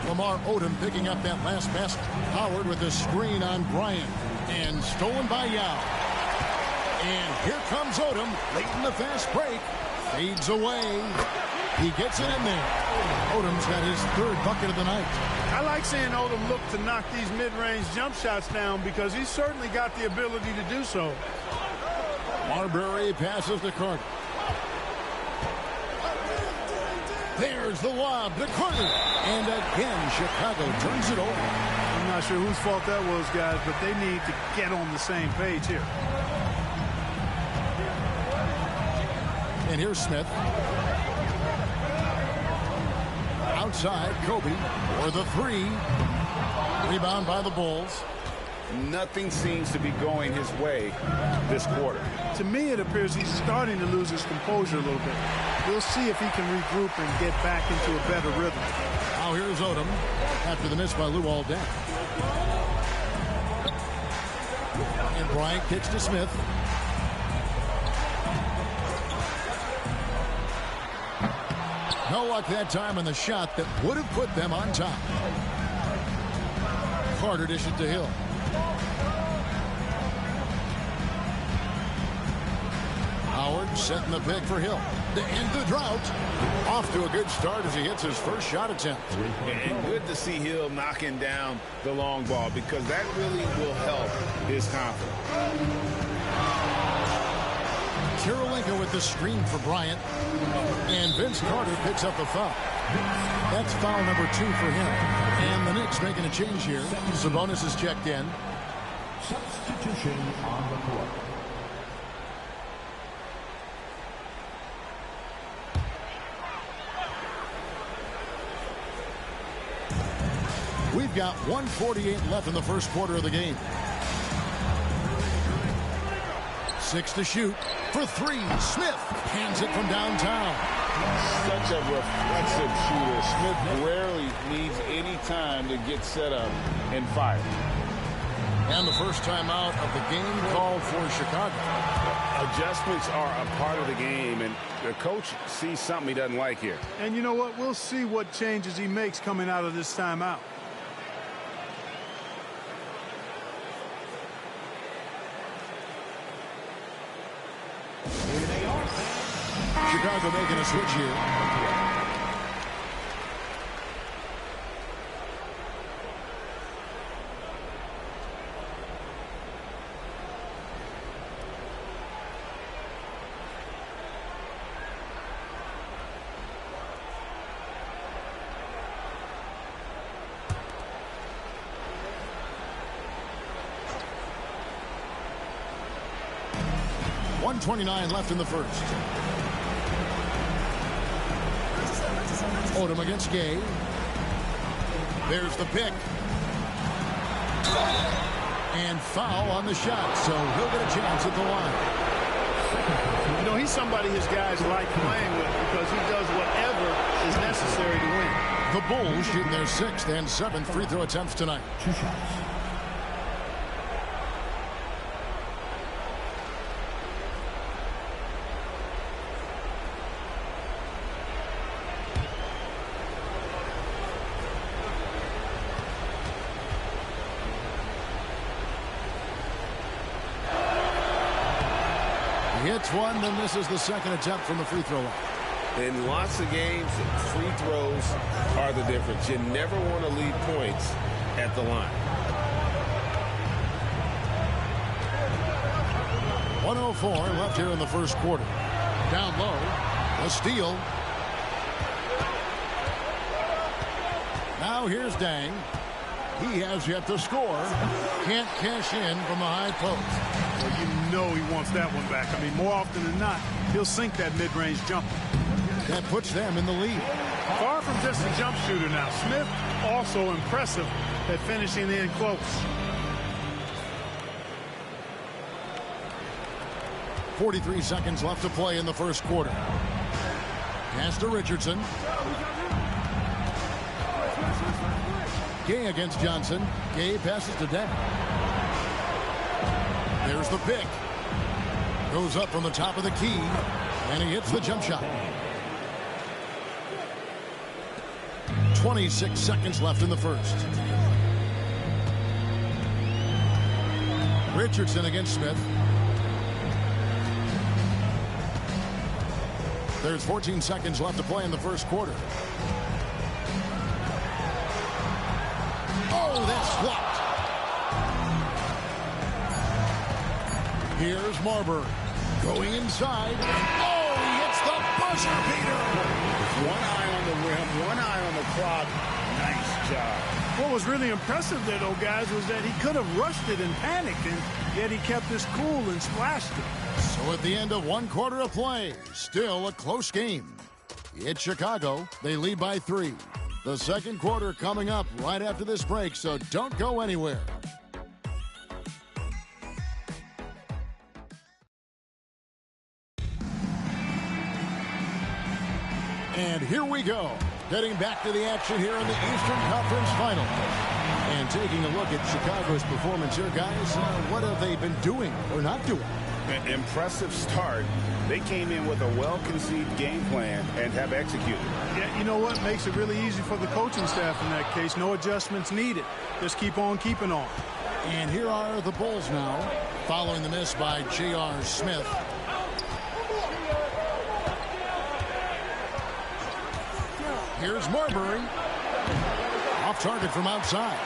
Lamar Odom picking up that last basket. Howard with a screen on Bryant. And stolen by Yao. And here comes Odom late in the fast break. Fades away. He gets it in there. Odom's got his 3rd bucket of the night. I like seeing Odom look to knock these mid-range jump shots down because he's certainly got the ability to do so. Marbury passes to Carter. There's the lob to Carter. And again, Chicago turns it over. I'm not sure whose fault that was, guys, but they need to get on the same page here. And here's Smith. Outside, Kobe for the 3. Rebound by the Bulls. Nothing seems to be going his way this quarter. To me, it appears he's starting to lose his composure a little bit. We'll see if he can regroup and get back into a better rhythm. Now here's Odom after the miss by Luol Deng. And Bryant kicks to Smith. No luck that time on the shot that would have put them on top. Carter dishes to Hill. Howard setting the pick for Hill to end the drought. Off to a good start as he hits his first shot attempt. And good to see Hill knocking down the long ball because that really will help his confidence. Kirilenko with the screen for Bryant. And Vince Carter picks up the foul. That's foul number 2 for him. And the Knicks making a change here. Sabonis is checked in. Substitution on the court. We've got 1:48 left in the first quarter of the game. 6 to shoot for 3. Smith hands it from downtown. Such a reflexive shooter. Smith rarely needs any time to get set up and fire. And the first timeout of the game called for Chicago. Adjustments are a part of the game, and the coach sees something he doesn't like here. And you know what? We'll see what changes he makes coming out of this timeout. Chicago making a switch here. .129 left in the first. Odom against Gay. There's the pick. And foul on the shot, so he'll get a chance at the line. You know, he's somebody his guys like playing with because he does whatever is necessary to win. The Bulls shooting their 6th and 7th free throw attempts tonight. 2 shots. Hits one, then this is the second attempt from the free throw line. In lots of games, free throws are the difference. You never want to leave points at the line. 1:04 left here in the first quarter. Down low, a steal. Now here's Dang. He has yet to score. Can't cash in from the high post. Well, you know he wants that one back. I mean, more often than not, he'll sink that mid-range jumper. That puts them in the lead. Far from just a jump shooter now. Smith also impressive at finishing in close. 43 seconds left to play in the first quarter. Pass to Richardson. Gay against Johnson. Gay passes to Dang. There's the pick. Goes up from the top of the key. And he hits the jump shot. 26 seconds left in the first. Richardson against Smith. There's 14 seconds left to play in the first quarter. Oh, that's blocked. Here's Marbury going inside. Oh, he hits the buzzer beater. One eye on the rim, one eye on the clock. Nice job. What was really impressive there, though, guys, was that he could have rushed it and panicked, and yet he kept his cool and splashed it. So at the end of one quarter of play, still a close game. It's Chicago. They lead by 3. The second quarter coming up right after this break, so don't go anywhere. And here we go. Getting back to the action here in the Eastern Conference Final. And taking a look at Chicago's performance here, guys, what have they been doing or not doing? An impressive start. They came in with a well-conceived game plan and have executed. Yeah, you know what? Makes it really easy for the coaching staff in that case. No adjustments needed. Just keep on keeping on. And here are the Bulls now, following the miss by J.R. Smith. Here's Marbury. Off target from outside.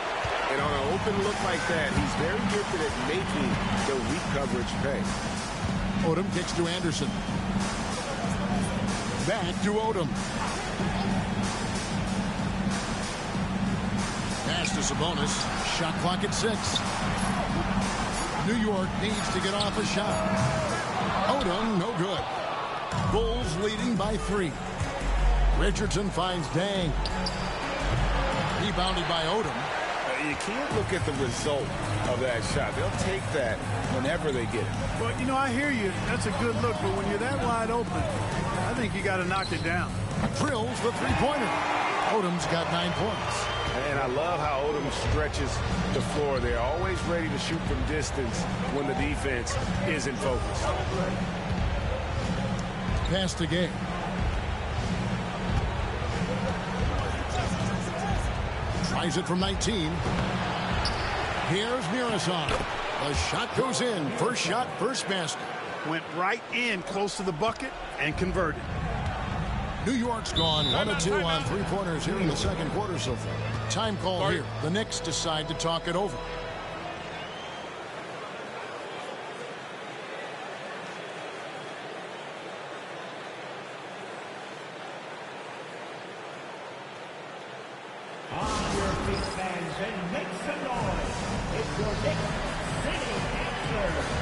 And on an open look like that, he's very gifted at making the weak coverage pay. Odom kicks to Anderson. Back to Odom. Pass to Sabonis. Shot clock at 6. New York needs to get off a shot. Odom, no good. Bulls leading by 3. Richardson finds Dang. Rebounded by Odom. You can't look at the result of that shot. They'll take that whenever they get it. Well, you know, I hear you. That's a good look, but when you're that wide open, I think you got to knock it down. Drills the three-pointer. Odom's got 9 points. And I love how Odom stretches the floor. They're always ready to shoot from distance when the defense isn't focused. Pass to Gay. Tries it from 19. Here's Mirasan. The shot goes in. First shot, first basket. Went right in close to the bucket and converted. New York's gone 1 of 2 on three-pointers here in the second quarter so far. Time call here. The Knicks decide to talk it over. On your feet, fans, and make some noise. It's your Knicks singing answer.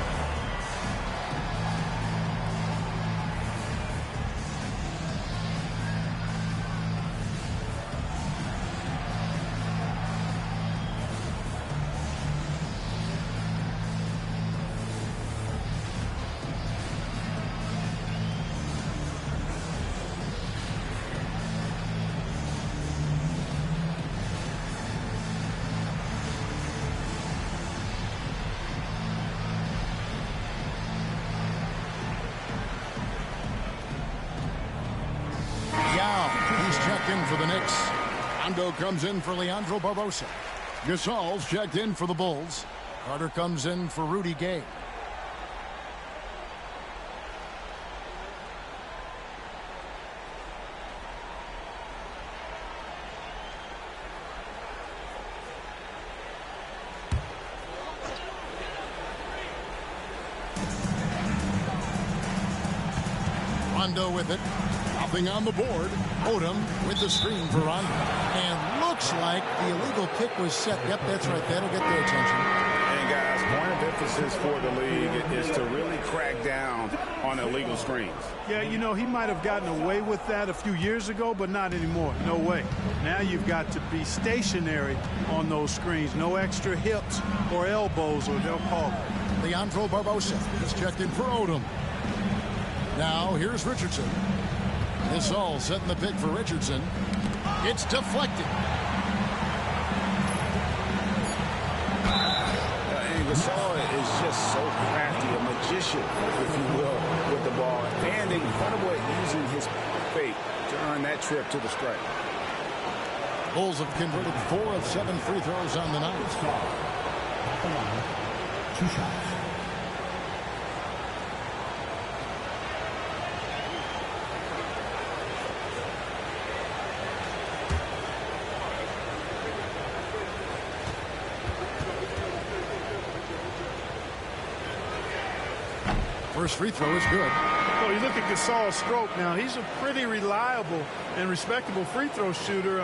In for the Knicks. Rondo comes in for Leandro Barbosa. Gasol's checked in for the Bulls. Carter comes in for Rudy Gay. Rondo with it. Nothing on the board. Odom with the screen for Rondo. And looks like the illegal kick was set. Yep, that's right. That'll get their attention. And guys, point of emphasis for the league is to really crack down on illegal screens. Yeah, you know, he might have gotten away with that a few years ago, but not anymore. No way. Now you've got to be stationary on those screens. No extra hips or elbows, or they'll call it. Leandro Barbosa is checked in for Odom. Now here's Richardson. This all setting the pick for Richardson. It's deflected. Gasol is just so crafty, a magician, if you will, with the ball. And incredible at using his fake to earn that trip to the stripe. Bulls have converted 4 of 7 free throws on the night. At the line, 2 shots. First free throw is good. Well, you look at Gasol's stroke now. He's a pretty reliable and respectable free throw shooter.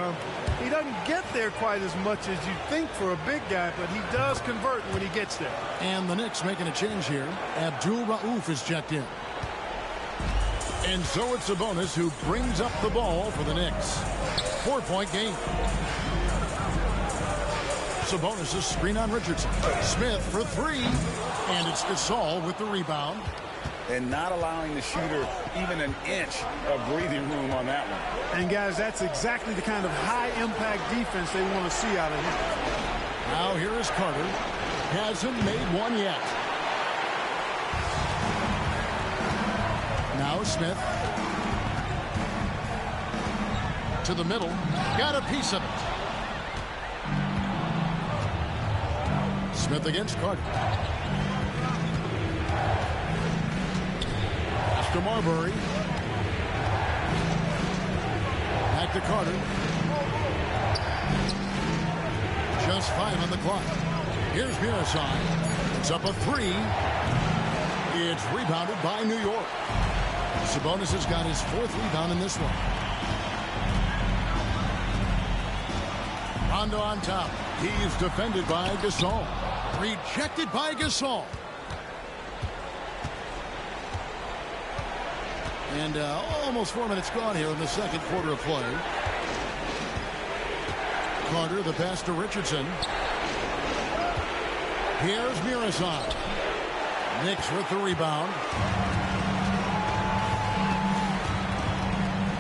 He doesn't get there quite as much as you'd think for a big guy, but he does convert when he gets there. And the Knicks making a change here. Abdul Rauf is checked in. And so it's Sabonis who brings up the ball for the Knicks. 4-point game. Sabonis' screen on Richardson. Smith for 3. And it's Gasol with the rebound. and not allowing the shooter even an inch of breathing room on that one. And, guys, that's exactly the kind of high-impact defense they want to see out of him. Now here is Carter. Hasn't made one yet. Now Smith. To the middle. Got a piece of it. Smith against Carter. To Marbury. Back to Carter. Just 5 on the clock. Here's Mirasan. It's up a 3. It's rebounded by New York. Sabonis has got his 4th rebound in this one. Rondo on top. He's defended by Gasol. Rejected by Gasol. And almost 4 minutes gone here in the second quarter of play. Carter, the pass to Richardson. Here's Mirasan. Knicks with the rebound.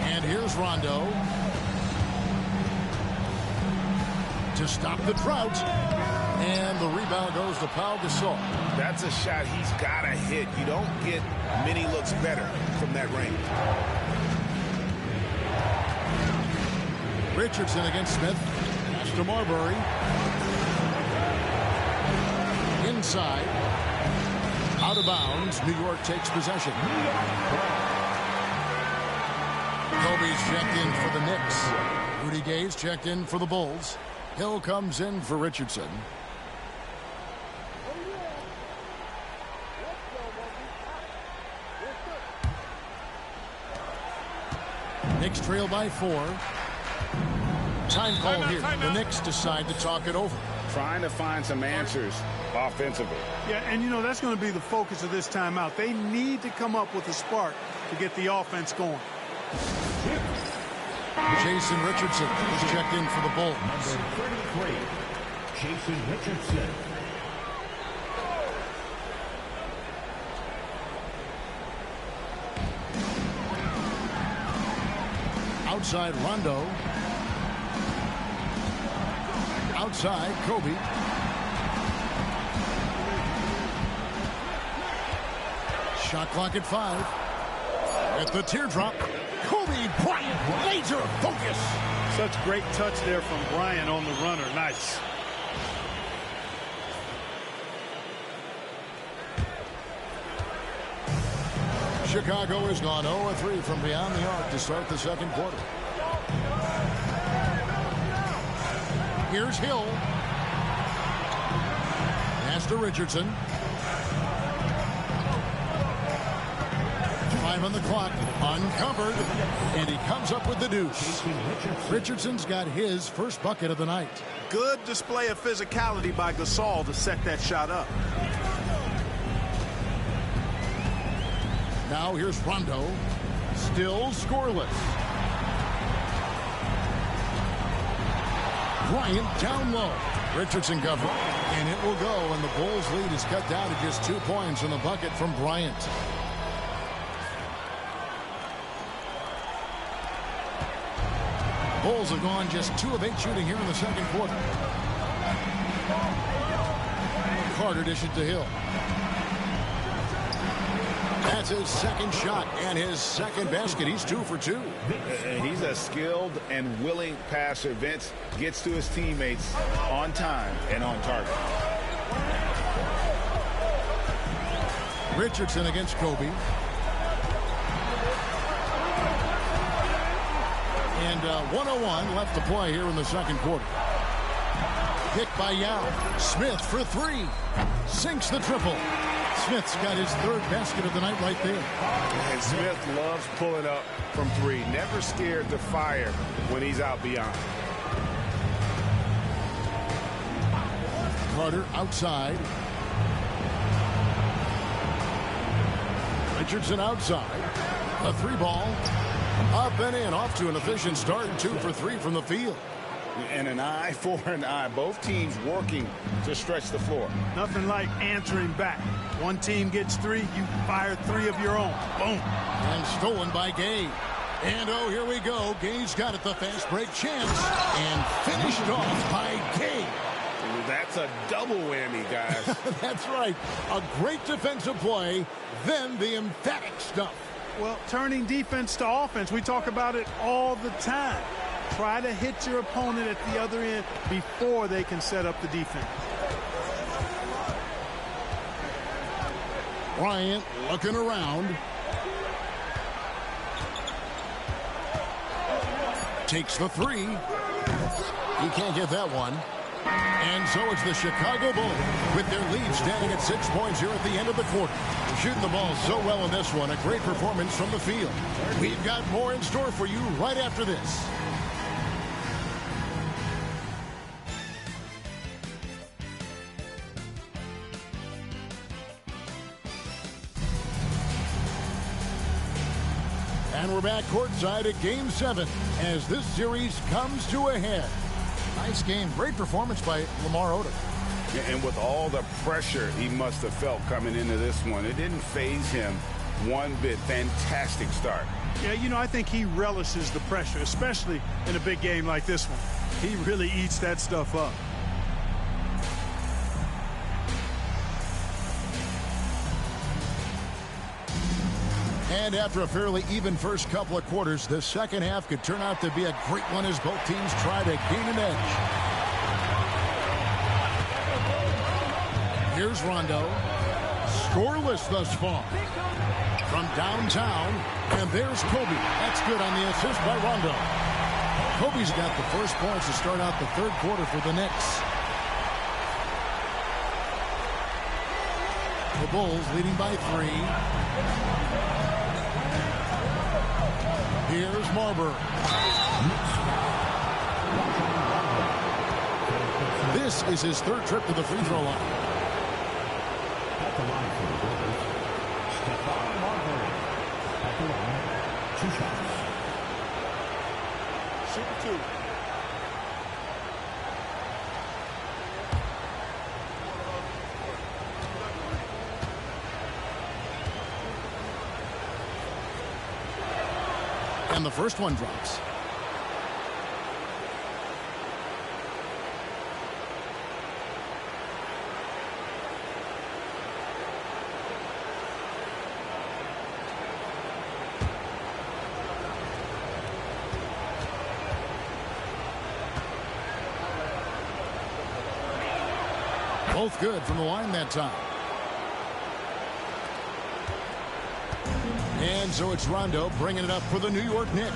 And here's Rondo. To stop the drought. And the rebound goes to Pau Gasol. That's a shot he's got to hit. You don't get many looks better from that range. Richardson against Smith. Pass to Marbury. Inside. Out of bounds. New York takes possession. Kobe's checked in for the Knicks. Rudy Gay's checked in for the Bulls. Hill comes in for Richardson. Knicks trail by 4. Time call here. The Knicks decide to talk it over. Trying to find some answers offensively. Yeah, and, you know, that's going to be the focus of this timeout. They need to come up with a spark to get the offense going. Jason Richardson is checked in for the Bulls. Number 33, Jason Richardson. Outside Rondo. Outside Kobe. Shot clock at 5. At the teardrop. Kobe Bryant, laser focus. Such great touch there from Bryant on the runner. Nice. Chicago has gone 0-3 from beyond the arc to start the second quarter. Here's Hill. Pass to Richardson. 5 on the clock. Uncovered. And he comes up with the deuce. Richardson's got his first bucket of the night. Good display of physicality by Gasol to set that shot up. Now here's Rondo. Still scoreless. Bryant down low. Richardson covered. And it will go. And the Bulls lead is cut down to just 2 points in the bucket from Bryant. Bulls have gone just 2 of 8 shooting here in the second quarter. Carter dishes to Hill. That's his second shot and his second basket. He's 2 for 2. He's a skilled and willing passer. Vince gets to his teammates on time and on target. Richardson against Kobe. And 1:01 left to play here in the second quarter. Pick by Yao. Smith for 3. Sinks the triple. Smith's got his 3rd basket of the night right there. And Smith loves pulling up from 3. Never scared to fire when he's out beyond. Carter outside. Richardson outside. A 3 ball. Up and in. Off to an efficient start. 2 for 3 from the field. And an eye for an eye. Both teams working to stretch the floor. Nothing like answering back. One team gets 3, you fire 3 of your own. Boom. And stolen by Gay. And oh, here we go. Gay's got it, the fast break chance. And finished off by Gay. That's a double whammy, guys. That's right. A great defensive play, then the emphatic stuff. Well, turning defense to offense, we talk about it all the time. Try to hit your opponent at the other end before they can set up the defense. Bryant looking around. Takes the 3. He can't get that one. And so it's the Chicago Bulls with their lead standing at 6 points here at the end of the quarter. Shooting the ball so well in this one. A great performance from the field. We've got more in store for you right after this. And we're back courtside at Game 7 as this series comes to a head. Nice game. Great performance by Lamar Odom. Yeah, and with all the pressure he must have felt coming into this one, it didn't faze him one bit. Fantastic start. Yeah, you know, I think he relishes the pressure, especially in a big game like this one. He really eats that stuff up. And after a fairly even first couple of quarters, the second half could turn out to be a great one as both teams try to gain an edge. Here's Rondo. Scoreless thus far. From downtown, and there's Kobe. That's good on the assist by Rondo. Kobe's got the first points to start out the third quarter for the Knicks. The Bulls leading by 3. Here's Marbury. This is his third trip to the free throw line. At the line for the Bulls, Stephon Marbury. At the line, 2 shots. Shoot 2. And the first one drops. Both good from the line that time. And so it's Rondo bringing it up for the New York Knicks.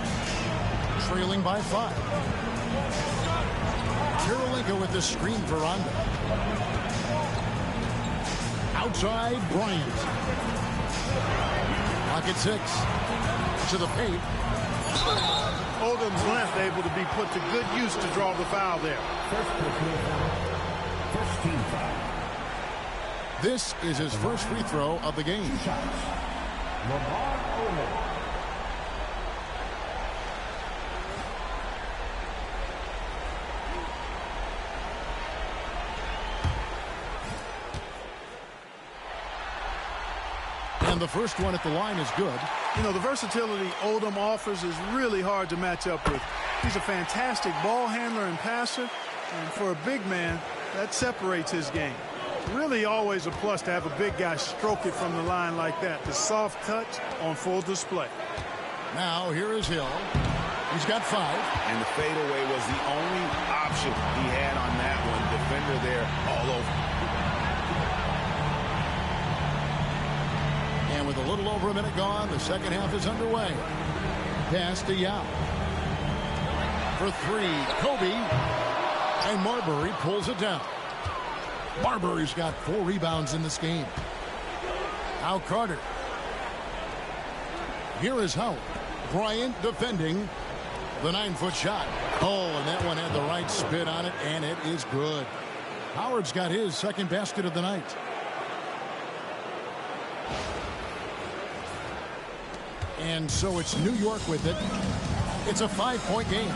Trailing by 5. Karolinka with the screen for Rondo. Outside, Bryant. Pocket 6. To the paint. Odom's length able to be put to good use to draw the foul there. First team foul. This is his first free throw of the game. 2 shots. Lamar Odom. And the first one at the line is good. You know, the versatility Odom offers is really hard to match up with. He's a fantastic ball handler and passer, and for a big man, that separates his game. Really always a plus to have a big guy stroke it from the line like that. The soft touch on full display. Now here is Hill. He's got 5. And the fadeaway was the only option he had on that one. Defender there all over. And with a little over a minute gone, the second half is underway. Pass to Yao. For 3, Kobe. And Marbury pulls it down. Marbury's got 4 rebounds in this game. Now Carter. Here is Howard. Bryant defending the 9-foot shot. Oh, and that one had the right spin on it, and it is good. Howard's got his second basket of the night. And so it's New York with it. It's a 5-point game.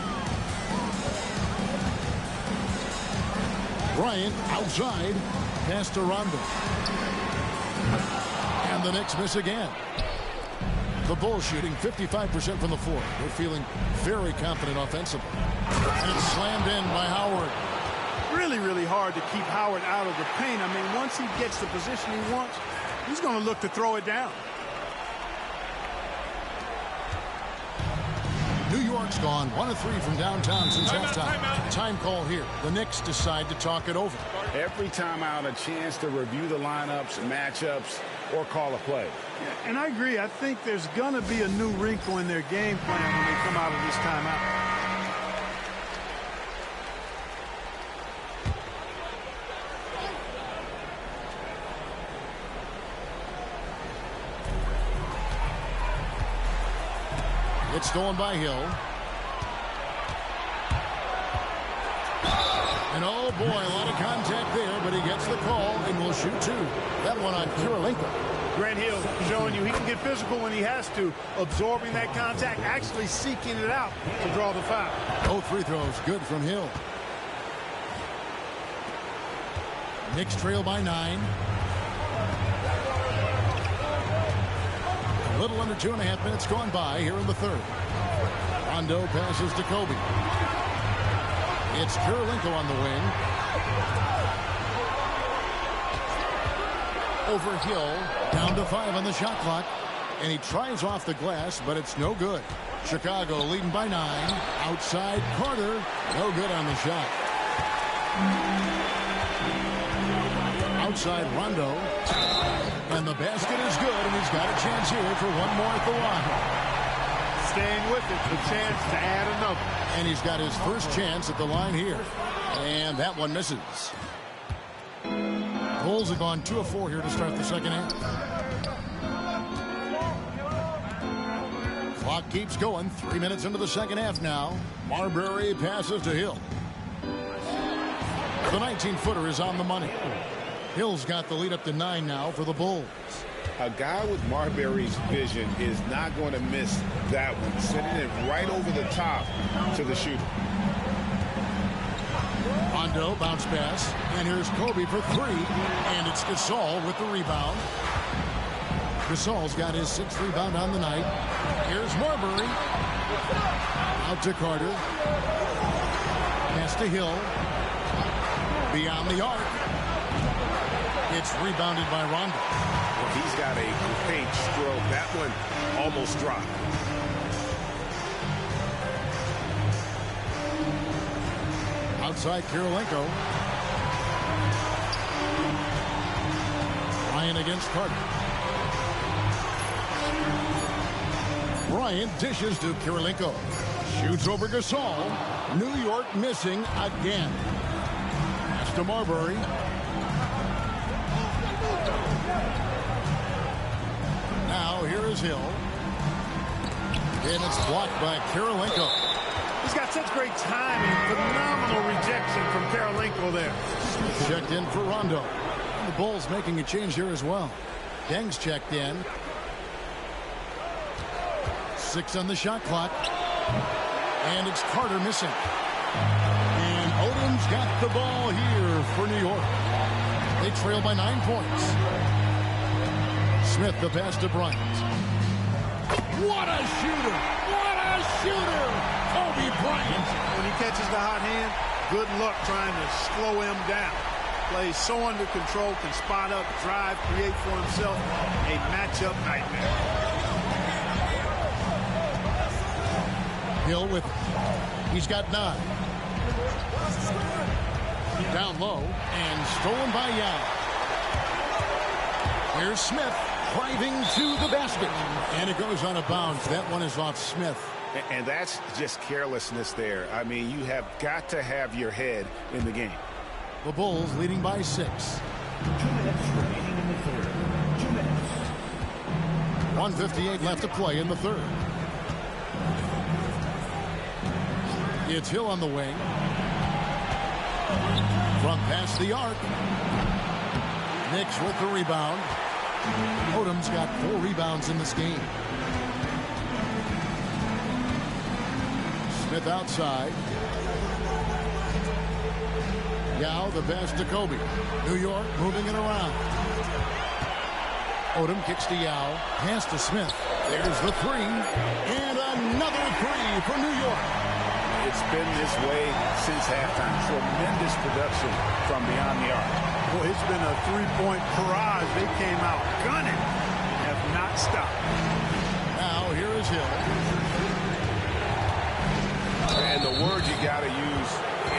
Bryant outside. Pass to Rondo. And the Knicks miss again. The Bulls shooting 55% from the floor. They're feeling very confident offensively. And it's slammed in by Howard. Really, really hard to keep Howard out of the paint. I mean, once he gets the position he wants, he's going to look to throw it down. New York's gone 1 of 3 from downtown since halftime. Time call here. The Knicks decide to talk it over. Every timeout, a chance to review the lineups, matchups, or call a play. Yeah, and I agree. I think there's going to be a new wrinkle in their game plan when they come out of this timeout. It's stolen by Hill. And oh boy, a lot of contact there, but he gets the call and will shoot 2. That one on Kirilenko. Grant Hill showing you he can get physical when he has to, absorbing that contact, actually seeking it out to draw the foul. Both free throws good from Hill. Knicks trail by 9. A little under 2.5 minutes gone by here in the third. Rondo passes to Kobe. It's Kirilenko on the wing. Over Hill, down to 5 on the shot clock. And he tries off the glass, but it's no good. Chicago leading by 9. Outside Carter, no good on the shot. Outside Rondo. And the basket is good, and he's got a chance here for one more at the line. Staying with it, the chance to add another. And he's got his first chance at the line here. And that one misses. Bulls have gone 2 of 4 here to start the second half. Clock keeps going. 3 minutes into the second half now. Marbury passes to Hill. The 19-footer is on the money. Hill's got the lead up to 9 now for the Bulls. A guy with Marbury's vision is not going to miss that one. Sending it right over the top to the shooter. Rondo bounce pass. And here's Kobe for 3. And it's Gasol with the rebound. Gasol's got his 6th rebound on the night. Here's Marbury. Out to Carter. Pass to Hill. Beyond the arc. It's rebounded by Rondo. Well, he's got a great stroke. That one almost dropped. Outside Kirilenko. Bryant against Carter. Bryant dishes to Kirilenko. Shoots over Gasol. New York missing again. Pass to Marbury. Now here is Hill. And it's blocked by Kirilenko. He's got such great timing. Phenomenal rejection from Kirilenko there. Checked in for Rondo. And the Bulls making a change here as well. Deng's checked in. 6 on the shot clock. And it's Carter missing. And Odom's got the ball here for New York. They trail by 9 points. Smith the pass to Bryant. What a shooter! What a shooter! Kobe Bryant. When he catches the hot hand, good luck trying to slow him down. Plays so under control, can spot up, drive, create for himself a matchup nightmare. Hill with, he's got 9. Down low and stolen by Young. Here's Smith driving to the basket. And it goes out of bounds. That one is off Smith. And that's just carelessness there. I mean, you have got to have your head in the game. The Bulls leading by 6. 2 minutes remaining in the third. 2 minutes. 1:58 left to play in the third. It's Hill on the wing. From past the arc. Knicks with the rebound. Odom's got 4 rebounds in this game. Smith outside. Yao the pass to Kobe. New York moving it around. Odom kicks to Yao. Pass to Smith. There's the three. And another three for New York. It's been this way since halftime. Tremendous production from beyond the arc. Boy, it's been a three-point barrage. They came out gunning. Have not stopped. Now here is Hill. And the word you got to use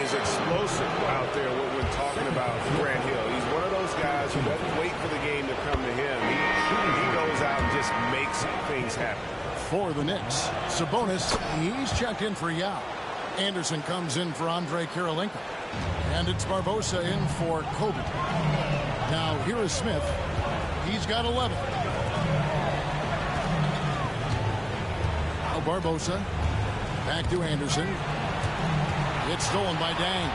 is explosive out there when talking about Grant Hill. He's one of those guys who doesn't wait for the game to come to him. He goes out and just makes things happen. For the Knicks, Sabonis, he's checked in for Yao. Anderson comes in for Andre Kirilenko. And it's Barbosa in for Kobe. Now here is Smith. He's got 11. Now Barbosa. Back to Anderson. It's stolen by Dang.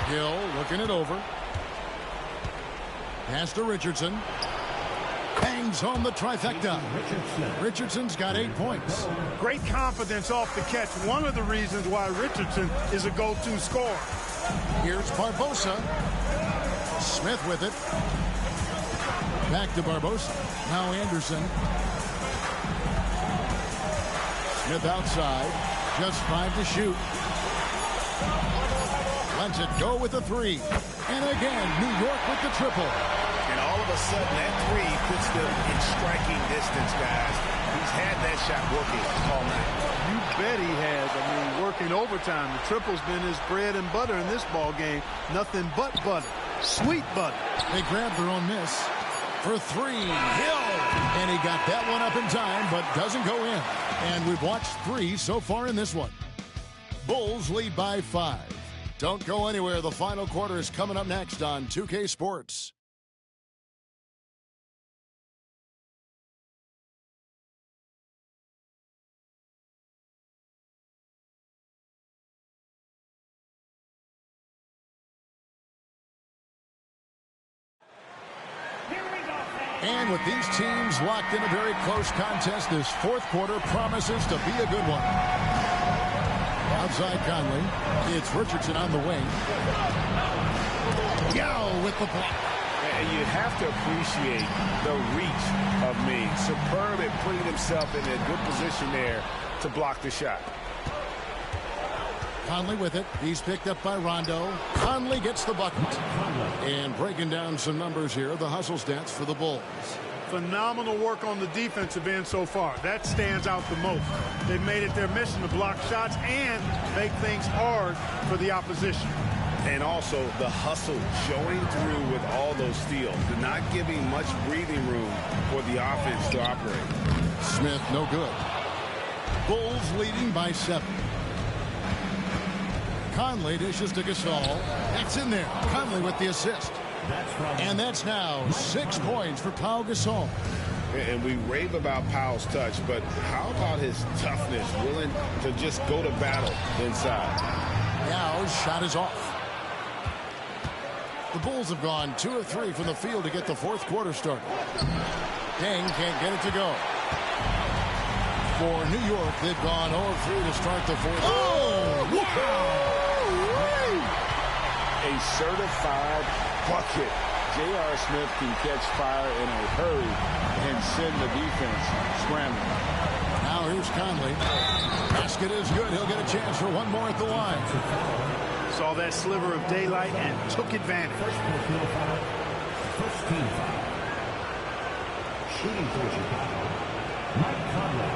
Hill looking it over. Pass to Richardson. Bangs home the trifecta. Richardson's got 8 points. Great confidence off the catch. One of the reasons why Richardson is a go-to scorer. Here's Barbosa. Smith with it. Back to Barbosa. Now Anderson. Smith outside. Just 5 to shoot. Lets it go with the three. And again, New York with the triple. And all of a sudden, that three puts them in striking distance, guys. He's had that shot working all night. You bet he has. I mean, working overtime. The triple's been his bread and butter in this ball game. Nothing but butter. Sweet butter. They grab their own miss. For three, Hill. And he got that one up in time, but doesn't go in. And we've watched 3 so far in this one. Bulls lead by 5. Don't go anywhere. The final quarter is coming up next on 2K Sports. And with these teams locked in a very close contest, this fourth quarter promises to be a good one. Outside Conley. It's Richardson on the wing. Yao with the block. And you have to appreciate the reach of Meade. Superb at putting himself in a good position there to block the shot. Conley with it. He's picked up by Rondo. Conley gets the bucket. And breaking down some numbers here, the hustle stats for the Bulls. Phenomenal work on the defensive end so far. That stands out the most. They've made it their mission to block shots and make things hard for the opposition. And also the hustle showing through with all those steals. They're not giving much breathing room for the offense to operate. Smith, no good. Bulls leading by 7. Conley dishes to Gasol. That's in there. Conley with the assist. And that's now 6 points for Pau Gasol. And we rave about Pau's touch, but how about his toughness, willing to just go to battle inside? Now shot is off. The Bulls have gone 2 of 3 from the field to get the fourth quarter started. Dang can't get it to go. For New York, they've gone 0 of 3 to start the fourth. Oh, wow! A certified bucket. J.R. Smith can catch fire in a hurry and send the defense scrambling. Now here's Conley. Basket is good. He'll get a chance for one more at the line. Saw that sliver of daylight and took advantage. First team foul. Shooting for Chicago, Mike Conley.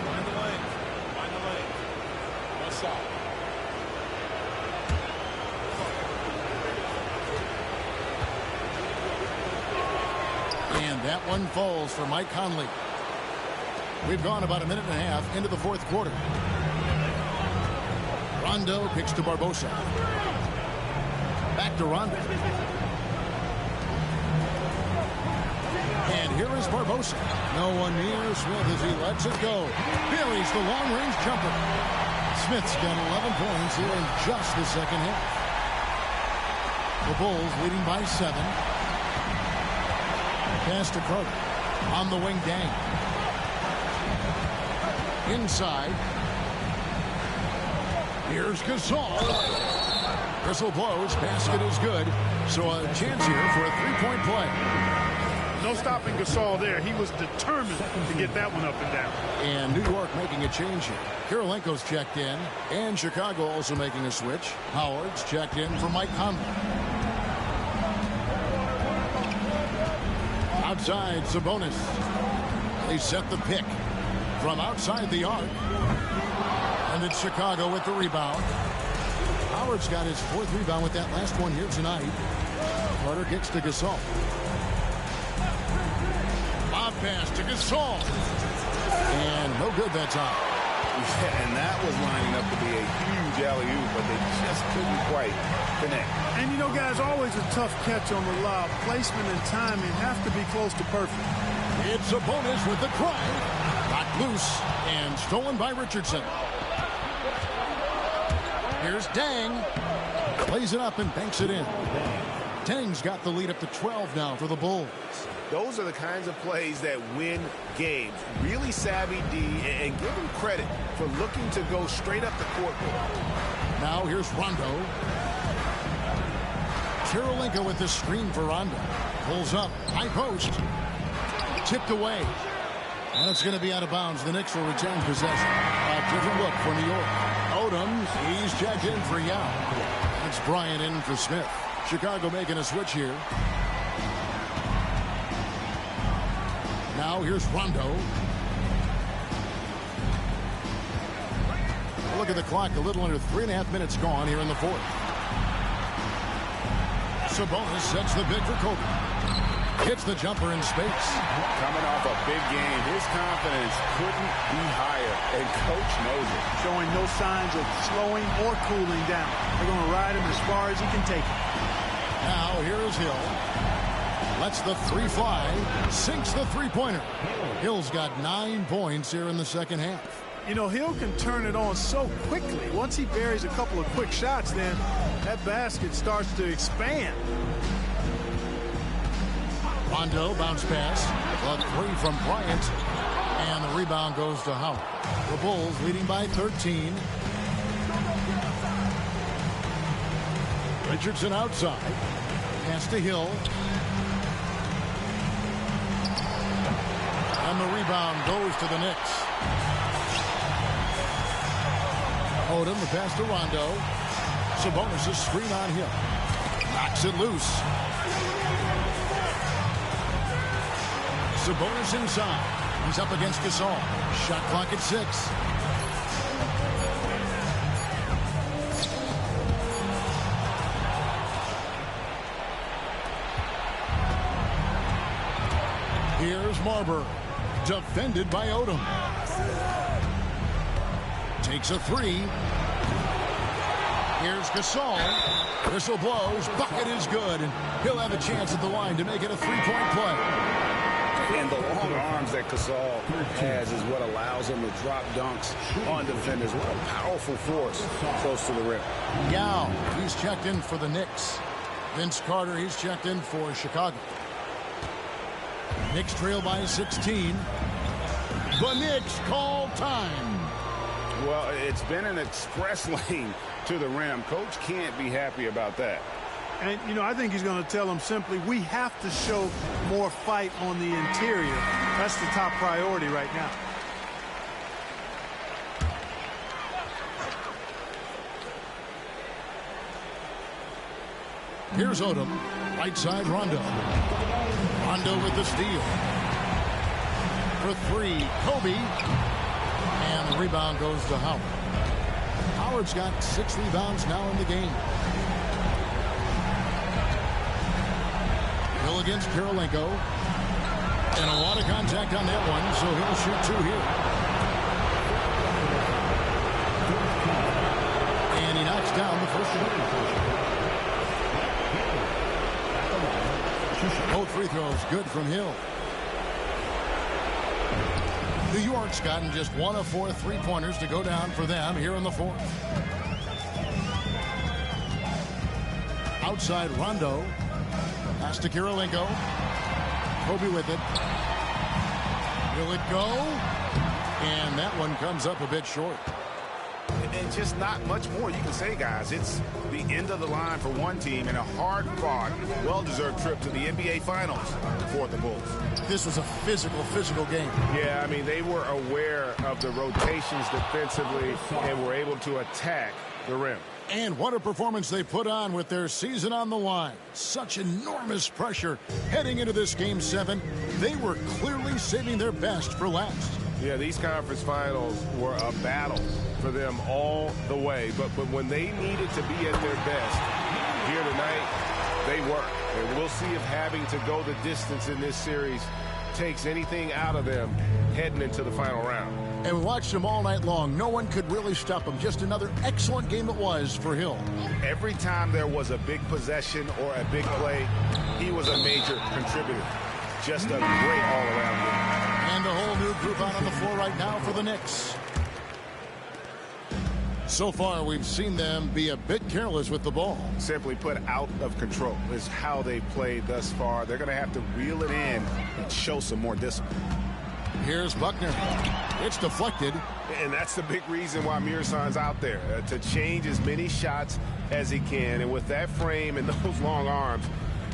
Find the lane. Find the lane. West side. And that one falls for Mike Conley. We've gone about a minute and a half into the fourth quarter. Rondo kicks to Barbosa. Back to Rondo. And here is Barbosa. No one near Smith as he lets it go. Buries the long-range jumper. Smith's got 11 points here in just the second half. The Bulls leading by 7. Pass to Carter. On the wing, Dang. Inside. Here's Gasol. Whistle blows. Basket is good. So a chance here for a three-point play. No stopping Gasol there. He was determined to get that one up and down. And New York making a change here. Kirilenko's checked in. And Chicago also making a switch. Howard's checked in for Mike Conley. Outside, Sabonis. They set the pick from outside the arc. And it's Chicago with the rebound. Howard's got his fourth rebound with that last one here tonight. Carter kicks to Gasol. Lob pass to Gasol. And no good that time. Yeah, and that was lining up to be a huge alley-oop, but they just couldn't quite connect. And, you know, guys, always a tough catch on the lob. Placement and timing have to be close to perfect. It's a bonus with the drive. Knocked loose and stolen by Richardson. Here's Dang. Plays it up and banks it in. Dang's got the lead up to 12 now for the Bulls. Those are the kinds of plays that win games. Really savvy D, and give him credit for looking to go straight up the court. Now here's Rondo. Kirilenko with the screen for Rondo. Pulls up. High post. Tipped away. And it's going to be out of bounds. The Knicks will return possession. A different look for New York. Odom, he's checked in for Yao. It's Bryant in for Smith. Chicago making a switch here. Now here's Rondo. Look at the clock. A little under 3.5 minutes gone here in the fourth. Sabonis sets the bid for Kobe. Hits the jumper in space. Coming off a big game, his confidence couldn't be higher, and coach knows it. Showing no signs of slowing or cooling down. They're going to ride him as far as he can take it. Now here is Hill. Lets the three fly. Sinks the three-pointer. Hill's got 9 points here in the second half. You know, Hill can turn it on so quickly. Once he buries a couple of quick shots, then that basket starts to expand. Rondo bounce pass. A three from Bryant. And the rebound goes to Howard. The Bulls leading by 13. Richardson outside. Pass to Hill. And the rebound goes to the Knicks. Odom, the pass to Rondo. Sabonis' screen on Hill. Knocks it loose. Sabonis inside. He's up against Gasol. Shot clock at 6. Here's Marbury. Defended by Odom. Takes a three. Here's Gasol. Whistle blows. Bucket is good. And he'll have a chance at the line to make it a three-point play. And the long arms that Gasol has is what allows him to drop dunks on defenders. What a powerful force close to the rim. Yao, he's checked in for the Knicks. Vince Carter, he's checked in for Chicago. Knicks trail by 16. The Knicks call time. Well, it's been an express lane to the rim. Coach can't be happy about that. And, you know, I think he's going to tell them simply, we have to show more fight on the interior. That's the top priority right now. Here's Odom. Right side, Rondo. Rondo with the steal. For three, Kobe. And the rebound goes to Howard. Howard's got 6 rebounds now in the game. Hill against Kirilenko. And a lot of contact on that one, so he'll shoot 2 here. And he knocks down the first one. Both free throws good from Hill. New York's gotten just 1 of 4 3-pointers to go down for them here in the fourth. Outside Rondo. Pass to Kirilenko. Kobe with it. Will it go? And And that one comes up a bit short. And just not much more you can say, guys. It's the end of the line for one team and a hard-fought, well-deserved trip to the NBA Finals for the Bulls. This was a physical game. Yeah, I mean, they were aware of the rotations defensively and were able to attack the rim. And what a performance they put on with their season on the line. Such enormous pressure heading into this Game 7. They were clearly saving their best for last. Yeah, these conference finals were a battle for them all the way. But when they needed to be at their best here tonight, they were. And we'll see if having to go the distance in this series takes anything out of them heading into the final round. And we watched them all night long. No one could really stop them. Just another excellent game it was for Hill. Every time there was a big possession or a big play, he was a major contributor. Just a great all-around game. And a whole new group out on the floor right now for the Knicks. So far, we've seen them be a bit careless with the ball. Simply put, out of control is how they played thus far. They're going to have to reel it in and show some more discipline. Here's Buckner. It's deflected. And that's the big reason why Mirsan's out there, to change as many shots as he can. And with that frame and those long arms,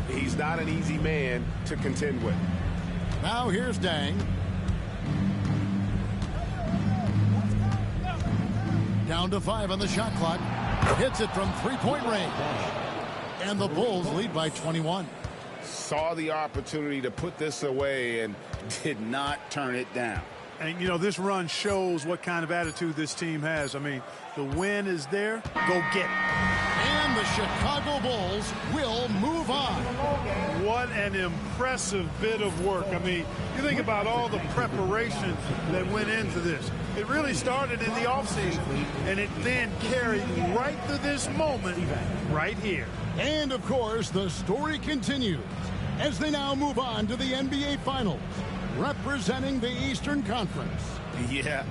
he's not an easy man to contend with. Now here's Dang. Down to 5 on the shot clock. Hits it from three-point range. And the Bulls lead by 21. Saw the opportunity to put this away and did not turn it down. And, you know, this run shows what kind of attitude this team has. I mean, the win is there. Go get it. And the Chicago Bulls will move on. What an impressive bit of work. I mean, you think about all the preparation that went into this. It really started in the offseason, and it then carried right to this moment right here. And, of course, the story continues as they now move on to the NBA Finals, representing the Eastern Conference. Yeah.